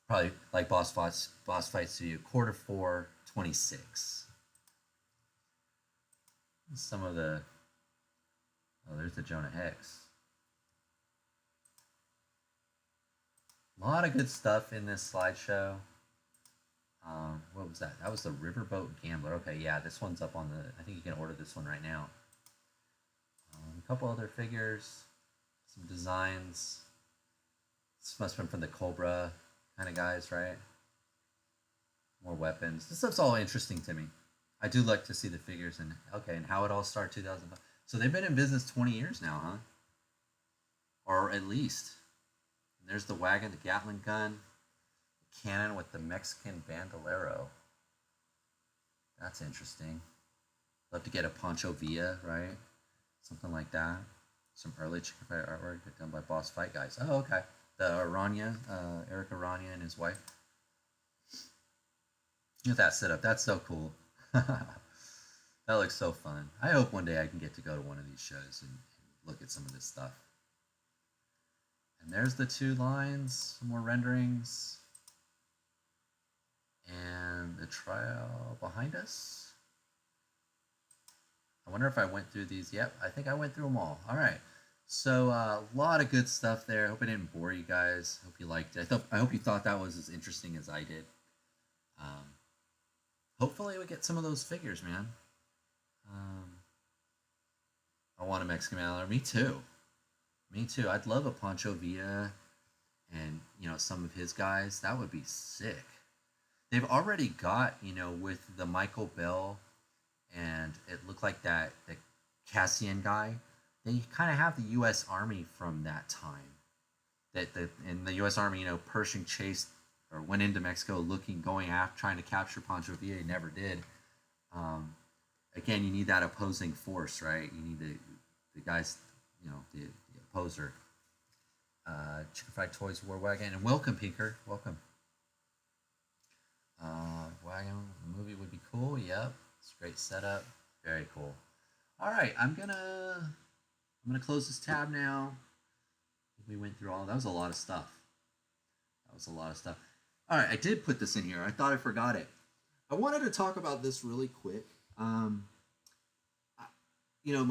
probably like boss fights to you Q4 26. Some of the there's the Jonah Hex. A lot of good stuff in this slideshow. What was that? That was the Riverboat Gambler. Okay, yeah, this one's up on the. I think you can order this one right now. A couple other figures, some designs. This must have been from the Cobra kind of guys, right? More weapons. This stuff's all interesting to me. I do like to see the figures and how it all started 2005. So they've been in business 20 years now, huh? Or at least. And there's the wagon, the Gatling gun, the cannon with the Mexican bandolero. That's interesting. Love to get a Pancho Villa, right? Something like that. Some early Chicken Fight artwork done by Boss Fight guys. Oh, okay. The Aranya, Eric Aranya and his wife. Look at that setup. That's so cool. That looks so fun. I hope one day I can get to go to one of these shows and look at some of this stuff. And there's the two lines, some more renderings. And the trial behind us. I wonder if I went through these. Yep, I think I went through them all. All right. So a lot of good stuff there. I hope I didn't bore you guys. Hope you liked it. I hope you thought that was as interesting as I did. Hopefully we get some of those figures, man. I want a Mexican Mallard. Me too. Me too. I'd love a Pancho Villa and, some of his guys. That would be sick. They've already got, with the Michael Bell and it looked like the Cassian guy. They kind of have the U.S. Army from that time. In the U.S. Army, Pershing chased or went into Mexico going after, trying to capture Pancho Villa. He never did. Again, you need that opposing force, right? You need the guys, the opposer. Chicken Fried Toys War Wagon. And welcome, Pinker. Welcome. Wagon, the movie would be cool. Yep. It's a great setup. Very cool. All right, I'm gonna close this tab now. We went through all. That was a lot of stuff. All right, I did put this in here. I thought I forgot it. I wanted to talk about this really quick. My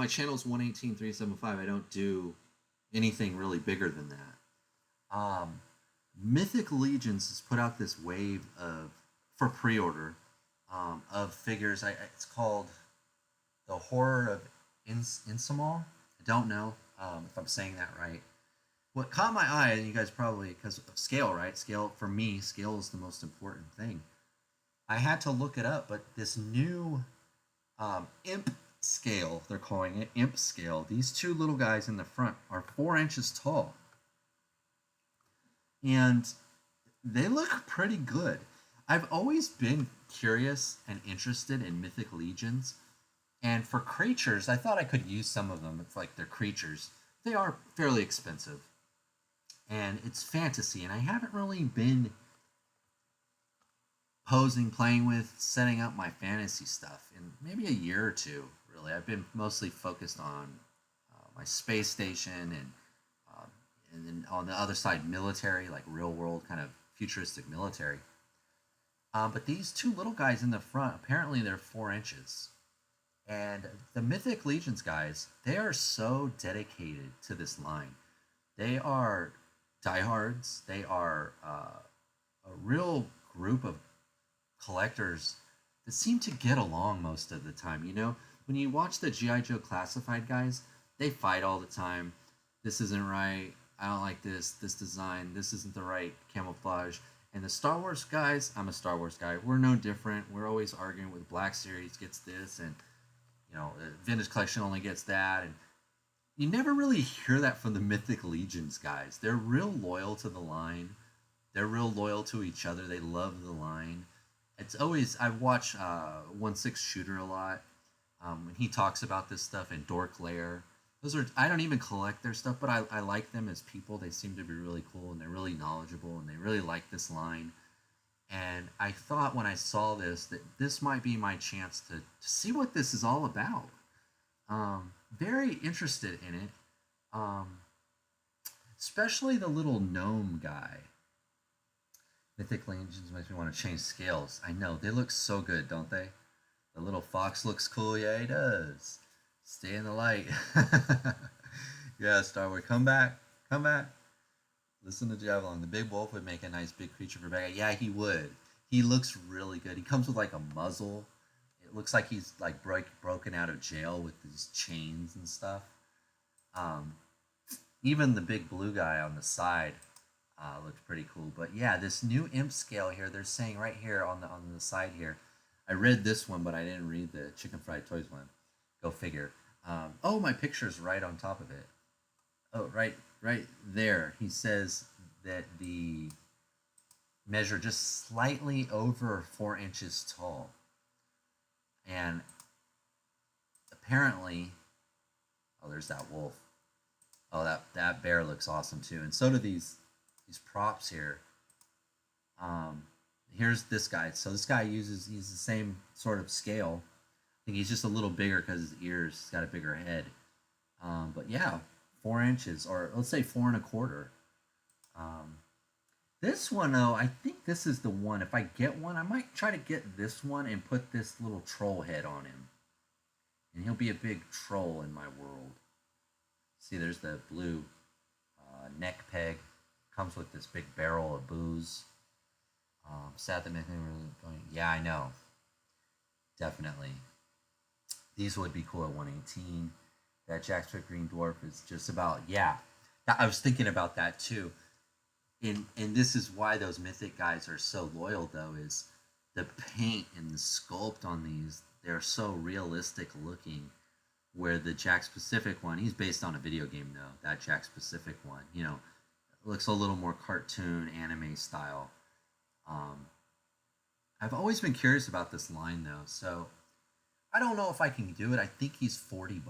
channel's 118,375. I don't do anything really bigger than that. Mythic Legions has put out this wave for pre-order of figures. It's called The Horror of Insamal. I don't know if I'm saying that right. What caught my eye, and you guys probably, because of scale, right? Scale, for me, scale is the most important thing. I had to look it up, but this new imp scale, they're calling it imp scale. These two little guys in the front are 4 inches tall. And they look pretty good. I've always been curious and interested in Mythic Legions. And for creatures, I thought I could use some of them. It's like they're creatures. They are fairly expensive. And it's fantasy. And I haven't really been playing with, setting up my fantasy stuff in maybe a year or two, really. I've been mostly focused on my space station and then on the other side, military, like real world kind of futuristic military. But these two little guys in the front, apparently they're 4 inches. And the Mythic Legions guys, they are so dedicated to this line. They are diehards. They are a real group of collectors that seem to get along most of the time. When you watch the G.I. Joe Classified guys, they fight all the time. This isn't right. I don't like this design. This isn't the right camouflage. And the Star Wars guys, I'm a Star Wars guy. We're no different. We're always arguing with Black Series gets this, and Vintage Collection only gets that. And you never really hear that from the Mythic Legions guys. They're real loyal to the line. they're real loyal to each other. They love the line. It's always I watch 1/6 Shooter a lot. When he talks about this stuff and Dork Lair. Those are I don't even collect their stuff, but I like them as people. They seem to be really cool and they're really knowledgeable and they really like this line. And I thought when I saw this that this might be my chance to see what this is all about. Very interested in it, um, especially the little gnome guy. Mythic Legions makes me want to change scales. I know they look so good, don't they? The little fox looks cool. Yeah, he does. Stay in the light. Yeah, Star Wars, come back, come back. Listen to Javelin. The big wolf would make a nice big creature for bag. Yeah, he would. He looks really good. He comes with like a muzzle. It looks like he's like broken out of jail with these chains and stuff. Um, Even the big blue guy on the side looks pretty cool. But yeah, this new imp scale here, they're saying right here on the side here. I read this one, but I didn't read the Chicken Fried Toys one. Go figure. Oh, my picture's right on top of it. Oh, right there. He says that the measure just slightly over 4 inches tall, and apparently, oh, there's that wolf. Oh, that bear looks awesome too, and so do these props here. Here's this guy. So this guy uses the same sort of scale. I think he's just a little bigger because his ears. He's got a bigger head. But yeah, 4 inches, or let's say 4 1/4. This one though, I think this is the one. If I get one, I might try to get this one and put this little troll head on him, and he'll be a big troll in my world. See, there's the blue neck peg. Comes with this big barrel of booze. Sad that nothing really going. Yeah, I know. Definitely. These would be cool at 118. That Jack's Pick Green Dwarf is just about, yeah. I was thinking about that too. And this is why those mythic guys are so loyal though, is the paint and the sculpt on these, they're so realistic looking. Where the Jack Pacific one, he's based on a video game though. That Jack Pacific one, looks a little more cartoon anime style. I've always been curious about this line though, so I don't know if I can do it. I think he's $40.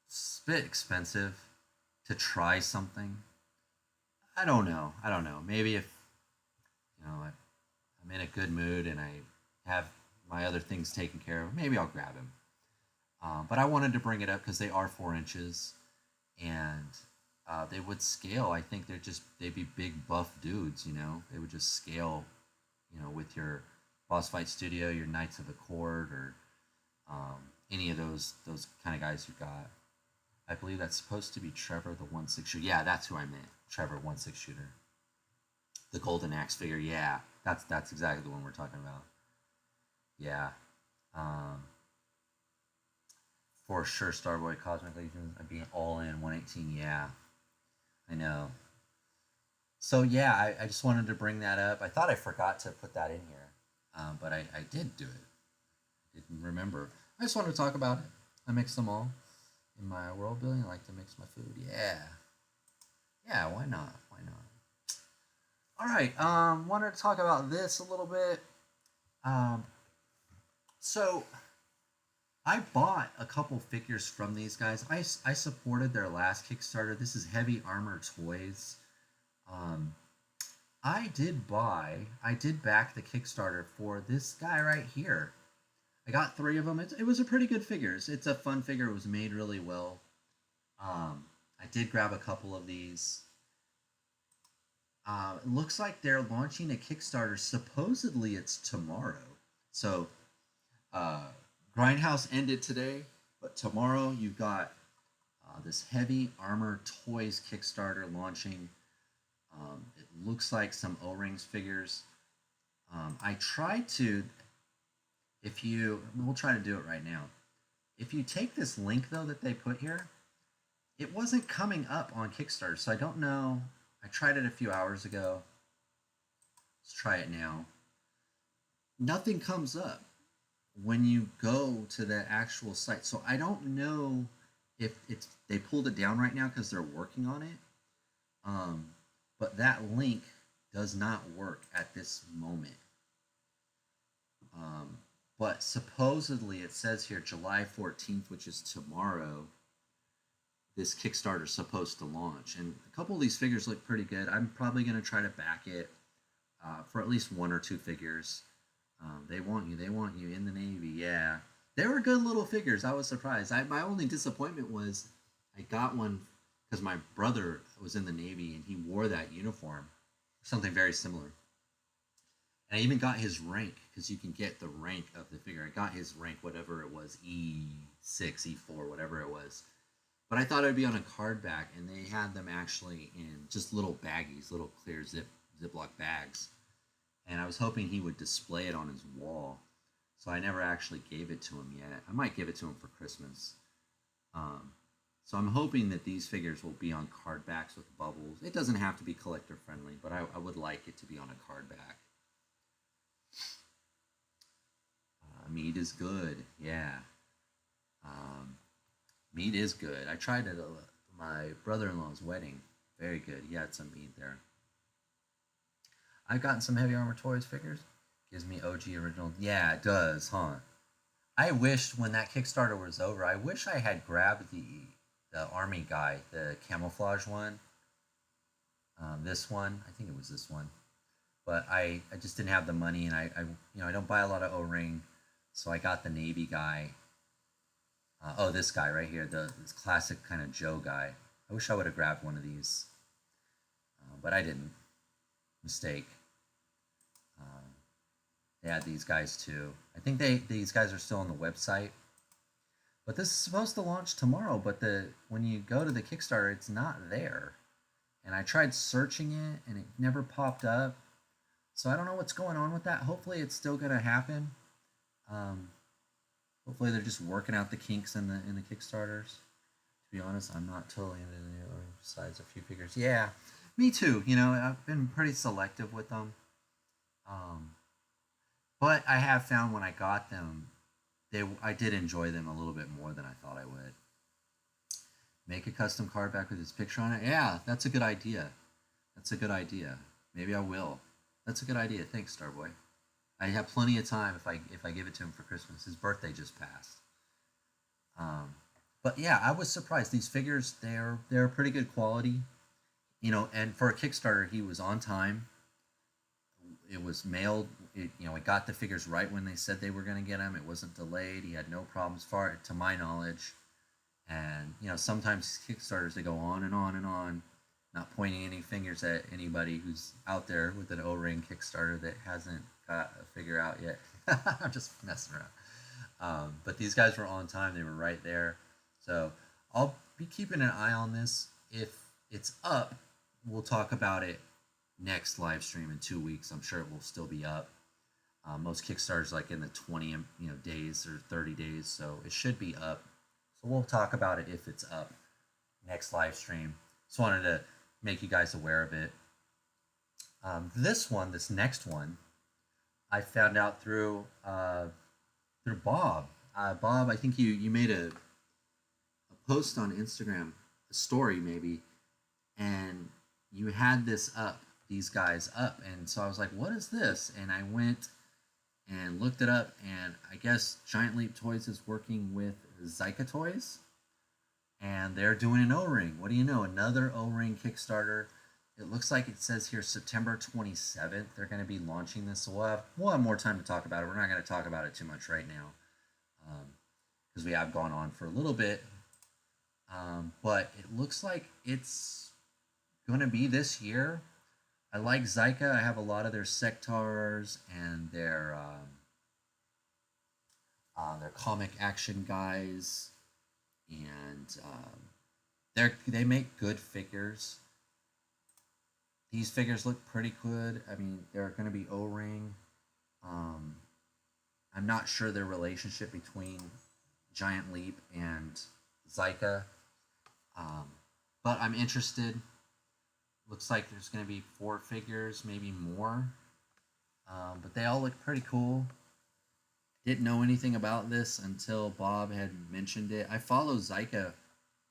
It's a bit expensive to try something. I don't know. Maybe if I'm in a good mood and I have my other things taken care of, maybe I'll grab him. But I wanted to bring it up because they are 4 inches, and they would scale. I think they'd be big buff dudes. They would just scale, with your Boss Fight Studio, your Knights of the Court, or any of those kind of guys you got. I believe that's supposed to be Trevor the 1/6 shooter. Yeah, that's who I meant. Trevor 1/6 shooter. The Golden Axe figure. Yeah, that's exactly the one we're talking about. Yeah. For sure, Starboy Cosmic Legions. I'd be all in 118. Yeah, I know. So yeah, I just wanted to bring that up. I thought I forgot to put that in here, but I did do it. Didn't remember. I just wanted to talk about it. I mix them all in my world building. I like to mix my food. Yeah. Why not? All right. Wanted to talk about this a little bit. So I bought a couple figures from these guys. I supported their last Kickstarter. This is Heavy Armor Toys. I did back the Kickstarter for this guy right here. I got 3 of them. It was a pretty good figure. It's a fun figure. It was made really well. I did grab a couple of these. It looks like they're launching a Kickstarter. Supposedly it's tomorrow. So Grindhouse ended today, but tomorrow you've got this Heavy Armor Toys Kickstarter launching. It looks like some O-rings figures. I tried to, we'll try to do it right now. If you take this link though that they put here, it wasn't coming up on Kickstarter, so I don't know. I tried it a few hours ago. Let's try it now. Nothing comes up when you go to the actual site. So I don't know if they pulled it down right now because they're working on it. but that link does not work at this moment. But supposedly it says here July 14th, which is tomorrow, this Kickstarter is supposed to launch. And a couple of these figures look pretty good. I'm probably going to try to back it for at least one or two figures. They want you in the Navy. Yeah. They were good little figures. I was surprised. My only disappointment was I got one because my brother was in the Navy and he wore that uniform, something very similar. And I even got his rank because you can get the rank of the figure. I got his rank, whatever it was, E6, E4, whatever it was. But I thought it would be on a card back, and they had them actually in just little baggies, little clear Ziploc bags. And I was hoping he would display it on his wall. So I never actually gave it to him yet. I might give it to him for Christmas. So I'm hoping that these figures will be on card backs with bubbles. It doesn't have to be collector friendly, but I would like it to be on a card back. Meat is good, yeah. Meat is good. I tried it at my brother-in-law's wedding. Very good. He had some meat there. I've gotten some Heavy Armor Toys figures. Gives me OG original. Yeah, it does, huh? I wished when that Kickstarter was over, I wish I had grabbed the Army guy, the camouflage one. This one, I think it was this one. But I just didn't have the money, and I don't buy a lot of O-ring, so I got the Navy guy. This guy right here, this classic kind of Joe guy. I wish I would have grabbed one of these, but I didn't. Mistake. They had these guys too. I think these guys are still on the website. But this is supposed to launch tomorrow, but when you go to the Kickstarter, it's not there. And I tried searching it, and it never popped up. So I don't know what's going on with that. Hopefully it's still going to happen. Hopefully they're just working out the kinks in the Kickstarters. To be honest, I'm not totally into the besides a few figures. Yeah, me too. I've been pretty selective with them. But I have found when I got them, I did enjoy them a little bit more than I thought I would. Make a custom card back with his picture on it. Yeah, that's a good idea. That's a good idea. Maybe I will. That's a good idea. Thanks, Starboy. I have plenty of time if I give it to him for Christmas. His birthday just passed. But yeah, I was surprised. These figures, they're pretty good quality. And for a Kickstarter, he was on time. It was mailed. It got the figures right when they said they were going to get them. It wasn't delayed. He had no problems to my knowledge. And sometimes Kickstarters, they go on and on and on. Not pointing any fingers at anybody who's out there with an O-ring Kickstarter that hasn't got a figure out yet. I'm just messing around. But these guys were on time. They were right there. So I'll be keeping an eye on this. If it's up, we'll talk about it next live stream in 2 weeks. I'm sure it will still be up. Most Kickstarters like in the 20 days or 30 days, so it should be up. So we'll talk about it if it's up next live stream. Just wanted to make you guys aware of it. This next one, I found out through Bob. Bob, I think you made a post on Instagram, a story maybe, and you had these guys up, and so I was like, what is this? And I went and looked it up, and I guess Giant Leap Toys is working with Zyka Toys, and they're doing an O-ring. What do you know? Another O-ring Kickstarter. It looks like it says here September 27th. They're going to be launching this. So we'll have more time to talk about it. We're not going to talk about it too much right now because we have gone on for a little bit. But it looks like it's going to be this year. I like Zyka. I have a lot of their Sectars and their comic action guys, and they make good figures. These figures look pretty good. I mean, they're going to be O-ring. I'm not sure their relationship between Giant Leap and Zyka, but I'm interested. Looks like there's going to be 4 figures, maybe more. But they all look pretty cool. Didn't know anything about this until Bob had mentioned it. I follow Zyka,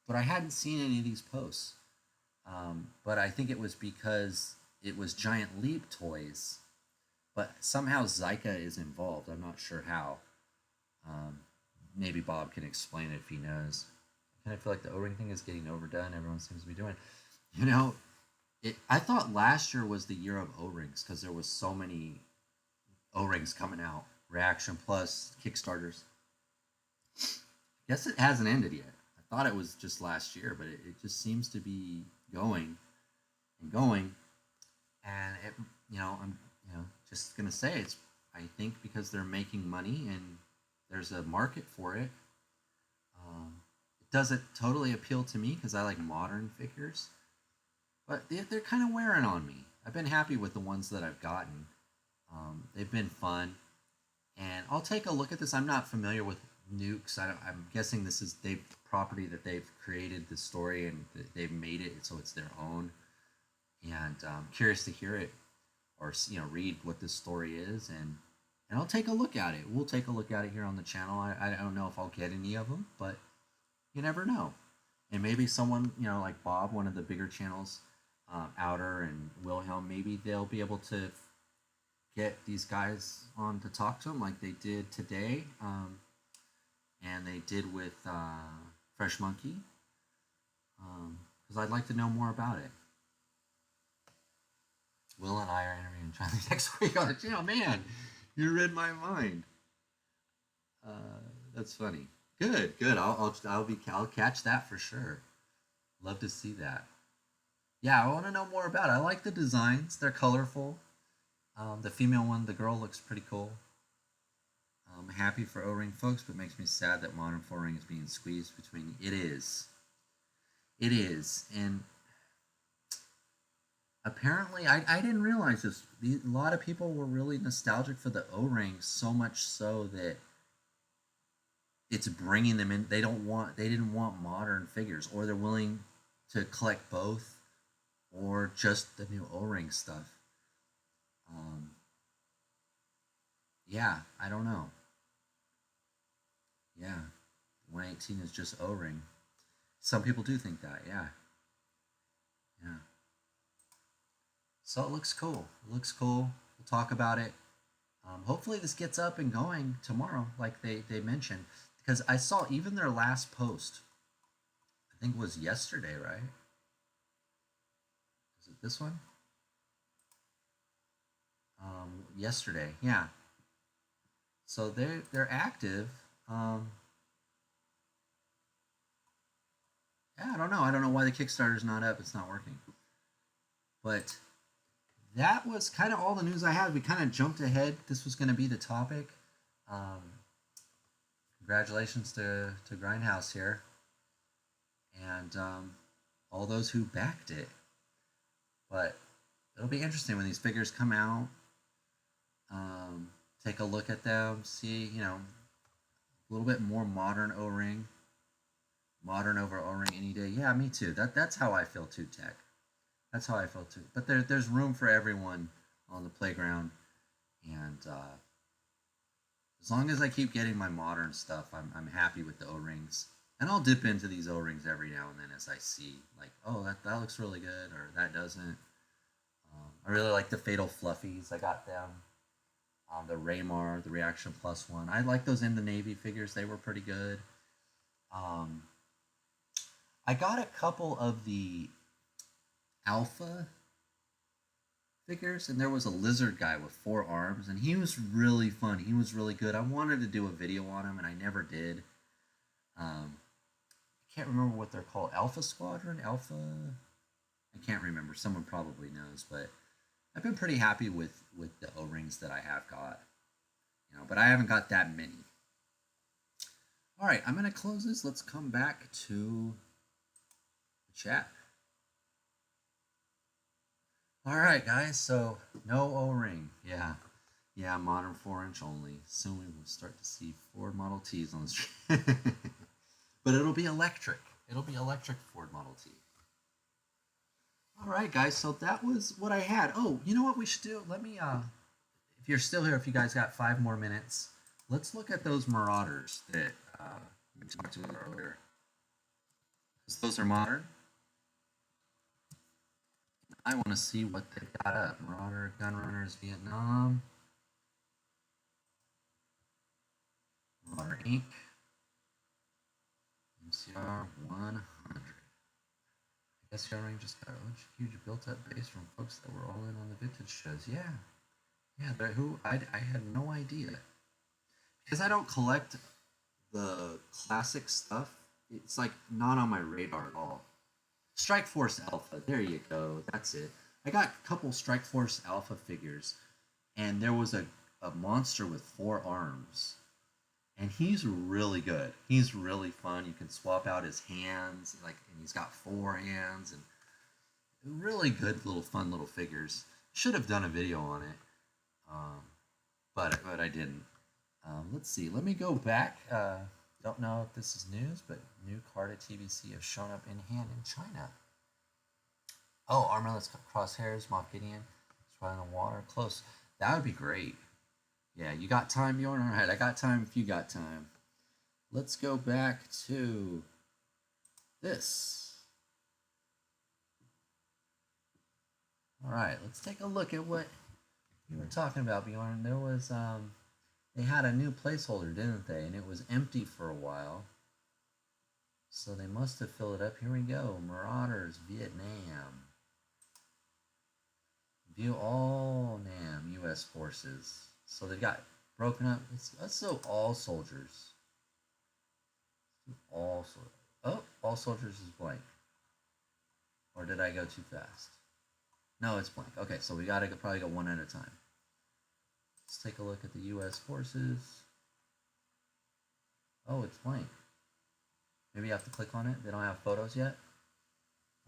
but I hadn't seen any of these posts. But I think it was because it was Giant Leap toys, but somehow Zyka is involved. I'm not sure how. Um, Maybe Bob can explain it if he knows. I kind of feel like the O-ring thing is getting overdone. Everyone seems to be doing it. You know, I thought last year was the year of O-rings because there was so many O-rings coming out. Reaction Plus, Kickstarters. Guess it hasn't ended yet. I thought it was just last year, but it just seems to be going and going. And it, I'm, just gonna say it's. I think because they're making money and there's a market for it. It doesn't totally appeal to me because I like modern figures, but they're kind of wearing on me. I've been happy with the ones that I've gotten. They've been fun, and I'll take a look at this. I'm not familiar with Nukes. I'm guessing this is their property that they've created the story and they've made it so it's their own. And I'm curious to hear it or read what this story is, and I'll take a look at it. We'll take a look at it here on the channel. I don't know if I'll get any of them, but you never know. And maybe someone, like Bob, one of the bigger channels, Outer and Wilhelm, maybe they'll be able to get these guys on to talk to them like they did today, and they did with Fresh Monkey, because I'd like to know more about it. Will and I are interviewing Charlie next week on the channel. Man, you read my mind. That's funny. Good. I'll catch that for sure. Love to see that. Yeah, I want to know more about it. I like the designs. They're colorful. The female one, the girl, looks pretty cool. I'm happy for O-ring folks, but it makes me sad that modern 4-ring is being squeezed between. It is. And apparently, I didn't realize this. A lot of people were really nostalgic for the O-ring, so much so that it's bringing them in. They didn't want modern figures, or they're willing to collect both, or just the new O-ring stuff. Yeah, I don't know. Yeah, 118 is just O-ring. Some people do think that. Yeah. So it looks cool. We'll talk about it. Hopefully this gets up and going tomorrow, like they mentioned, because I saw even their last post. I think it was yesterday, right? Is it this one? Yesterday, yeah. So they're active. Yeah, I don't know. I don't know why the Kickstarter's not up. It's not working. But that was kind of all the news I had. We kind of jumped ahead. This was going to be the topic. Congratulations to Grindhouse here. And all those who backed it. But it'll be interesting when these figures come out. Take a look at them. See, a little bit more modern O-ring. Modern over O-ring any day. Yeah, me too. That's how I feel too, Tech. That's how I feel too. But there's room for everyone on the playground, and as long as I keep getting my modern stuff, I'm happy with the O-rings. And I'll dip into these O-rings every now and then as I see, like, oh, that looks really good, or that doesn't. I really like the Fatal Fluffies. I got them. The Raymar, the Reaction Plus one. I like those in the Navy figures. They were pretty good. I got a couple of the Alpha figures, and there was a lizard guy with 4 arms, and he was really fun. He was really good. I wanted to do a video on him, and I never did. I can't remember what they're called. Alpha Squadron? Alpha? I can't remember. Someone probably knows, but I've been pretty happy with the O-rings that I have got. But I haven't got that many. All right, I'm going to close this. Let's come back to the chat. All right, guys, so no O-ring. Yeah, modern 4-inch only. Soon we will start to see Ford Model Ts on the street. But it'll be electric. It'll be electric Ford Model T. All right, guys, so that was what I had. Oh, you know what we should do? Let me, if you're still here, if you guys got 5 more minutes, let's look at those Marauders that we talked about earlier. Those are modern. I want to see what they got up. Marauder, Gunrunners, Vietnam. Marauder Inc. MCR 100. I guess Gunrunning just got a huge built-up base from folks that were all in on the vintage shows. Yeah. Yeah, but I had no idea. Because I don't collect the classic stuff. It's like not on my radar at all. Strike Force Alpha, there you go. That's it. I got a couple Strike Force Alpha figures, and there was a monster with 4 arms. And he's really good. He's really fun. You can swap out his hands, and he's got 4 hands, and really good little fun little figures. Should have done a video on it, but I didn't. Let's see. Let me go back. Don't know if this is news, but new card at TBC have shown up in hand in China. Oh, Armorless Crosshairs, Moff Gideon. It's right in the water. Close. That would be great. Yeah, you got time, Bjorn? Alright, I got time if you got time. Let's go back to this. Alright, let's take a look at what you were talking about, Bjorn. There was, they had a new placeholder, didn't they? And it was empty for a while. So they must have filled it up. Here we go. Marauders, Vietnam. View all NAM U.S. forces. So they've got broken up. Let's do all soldiers. All soldiers is blank. Or did I go too fast? No, it's blank. Okay, so we gotta probably go one at a time. Let's take a look at the U.S. forces. Oh, it's blank. Maybe you have to click on it. They don't have photos yet.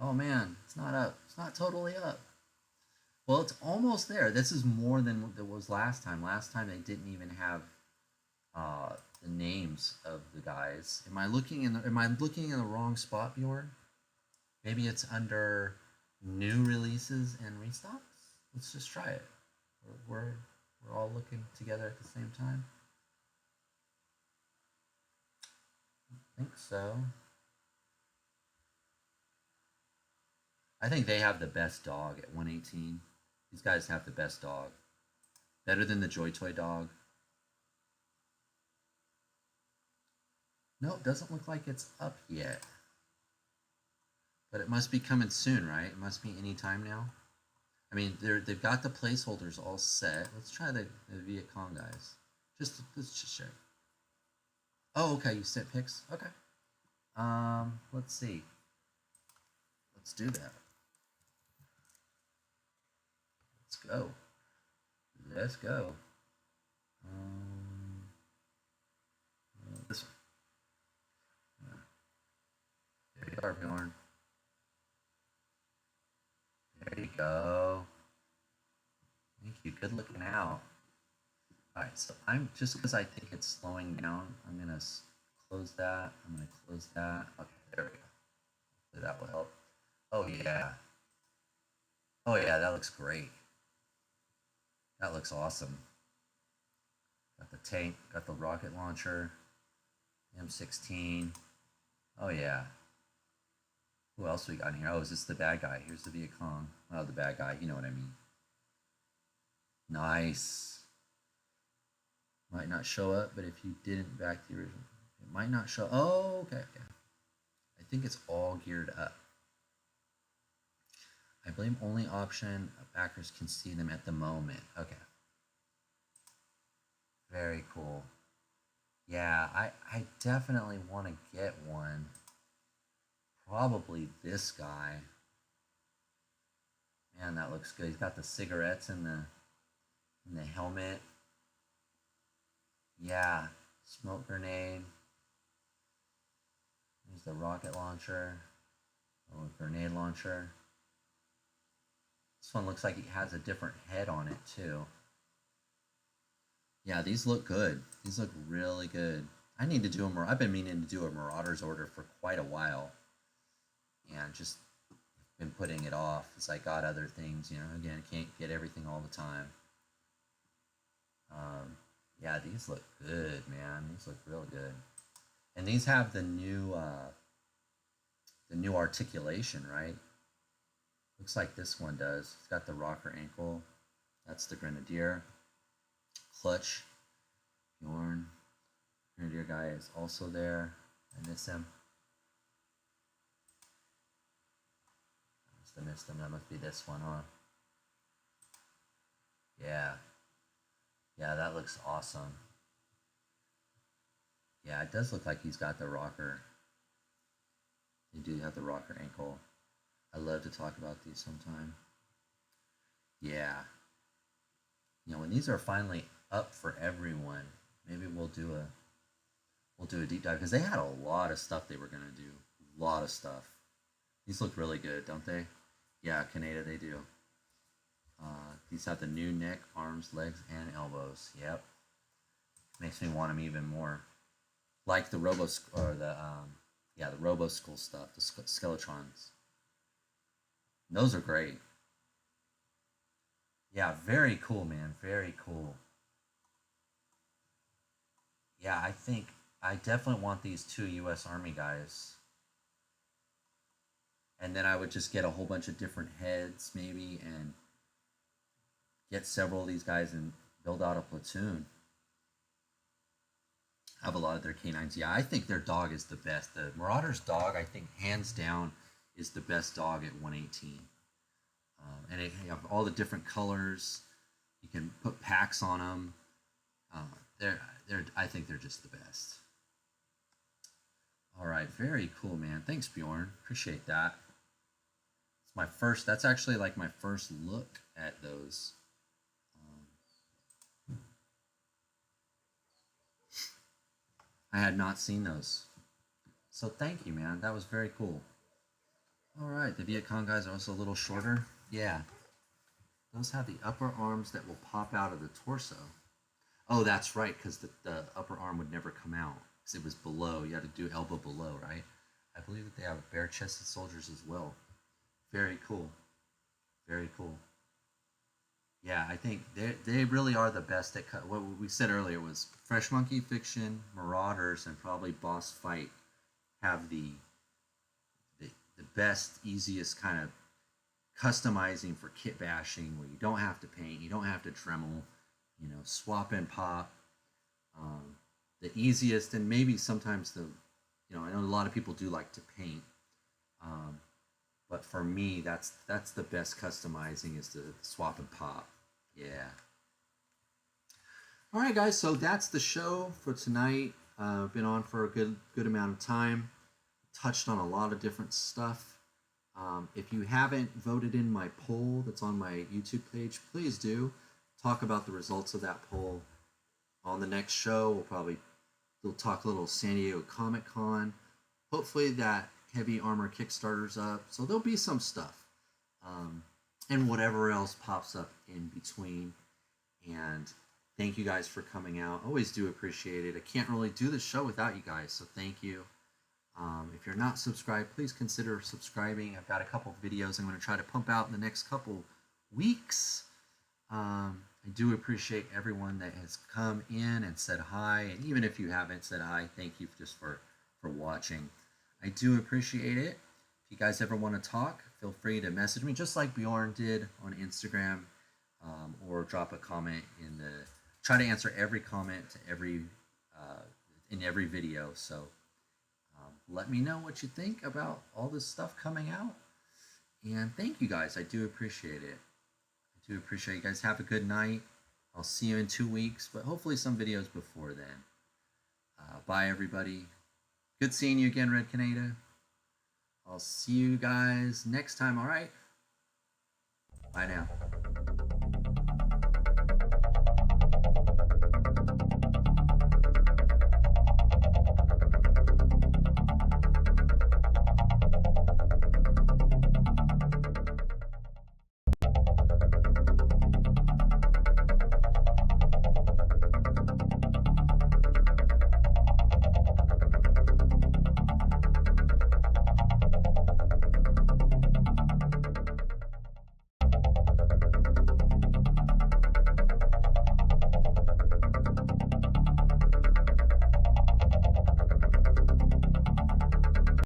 Oh man, it's not up. It's not totally up. Well, it's almost there. This is more than what it was last time. Last time they didn't even have the names of the guys. Am I looking in the wrong spot, Bjorn? Maybe it's under new releases and restocks. Let's just try it. We're all looking together at the same time. I think so. I think they have the best dog at 118. These guys have the best dog. Better than the Joy Toy dog. No, it doesn't look like it's up yet. But it must be coming soon, right? It must be any time now. I mean, they've got the placeholders all set. Let's try the Viet Cong guys. Let's just check. Oh, okay, you sent pics? Okay. Let's see. Let's do that. Let's go. Let's go. This one. There you are, Bjorn. There you go. Thank you. Good looking out. Alright, so I'm just because I think it's slowing down, I'm gonna close that. I'm gonna close that. Okay, there we go. Hopefully that will help. Oh yeah. Oh yeah, that looks great. That looks awesome. Got the tank, got the rocket launcher, M16. Oh yeah. Who else we got in here? Oh, is this the bad guy? Here's the Viet Cong. Oh, the bad guy. You know what I mean. Nice. Might not show up, but if you didn't back the original, it might not show. Oh, okay. I think it's all geared up. I believe only option backers can see them at the moment. Okay. Very cool. Yeah, I definitely want to get one. Probably this guy. Man, that looks good. He's got the cigarettes in the helmet. Yeah, smoke grenade. There's the rocket launcher. Oh, grenade launcher. This one looks like it has a different head on it too. Yeah, these look good. These look really good. I need to do I've been meaning to do a Marauders order for quite a while. And just been putting it off as I got other things, you know, again, can't get everything all the time. Yeah, these look good, man. These look real good. And these have the new articulation, right? Looks like this one does. It's got the rocker ankle. That's the Grenadier. Clutch. Bjorn. Grenadier guy is also there. I miss him. I missed him. That must be this one, huh? Yeah. Yeah, that looks awesome. Yeah, it does look like he's got the rocker. They do have the rocker ankle. I love to talk about these sometime. Yeah. You know, when these are finally up for everyone, maybe we'll do a deep dive, because they had a lot of stuff they were gonna do. A lot of stuff. These look really good, don't they? Yeah, Canada, they do. These have the new neck, arms, legs, and elbows. Yep. Makes me want them even more. Like the the Robo Skull stuff, the Skeletrons. Those are great. Yeah, very cool, man. Very cool. Yeah, I definitely want these 2 U.S. Army guys. And then I would just get a whole bunch of different heads, maybe, and get several of these guys and build out a platoon. Have a lot of their canines. Yeah, I think their dog is the best. The Marauder's dog, I think, hands down, is the best dog at 118. And they have all the different colors. You can put packs on them. I think they're just the best. All right, very cool, man. Thanks, Bjorn. Appreciate that. It's my first. That's actually like my first look at those. I had not seen those. So thank you, man. That was very cool. All right, the Viet Cong guys are also a little shorter. Yeah. Those have the upper arms that will pop out of the torso. Oh, that's right, because the upper arm would never come out, because it was below. You had to do elbow below, right? I believe that they have bare-chested soldiers as well. Very cool. Very cool. Yeah, I think they really are the best at cut. What we said earlier was Fresh Monkey Fiction, Marauders, and probably Boss Fight have the best, easiest kind of customizing for kit bashing, where you don't have to paint, you don't have to Dremel, you know, swap and pop. The easiest, and maybe sometimes I know a lot of people do like to paint, but for me, that's the best customizing, is the swap and pop. Yeah. All right, guys. So that's the show for tonight. Been on for a good amount of time. Touched on a lot of different stuff. If you haven't voted in my poll that's on my YouTube page, please do. Talk about the results of that poll on the next show. We'll talk a little San Diego Comic Con. Hopefully that Heavy Armor Kickstarter's up, so there'll be some stuff, and whatever else pops up in between. And thank you guys for coming out. Always do appreciate it. I can't really do the show without you guys, so thank you. If you're not subscribed, please consider subscribing. I've got a couple videos I'm going to try to pump out in the next couple weeks. I do appreciate everyone that has come in and said hi, and even if you haven't said hi, thank you just for watching. I do appreciate it. If you guys ever want to talk, feel free to message me, just like Bjorn did on Instagram, or drop a comment try to answer every comment to in every video. So let me know what you think about all this stuff coming out. And thank you guys. I do appreciate it. I do appreciate you guys. Have a good night. I'll see you in 2 weeks, but hopefully some videos before then. Bye, everybody. Good seeing you again, Red Canada. I'll see you guys next time, all right? Bye now.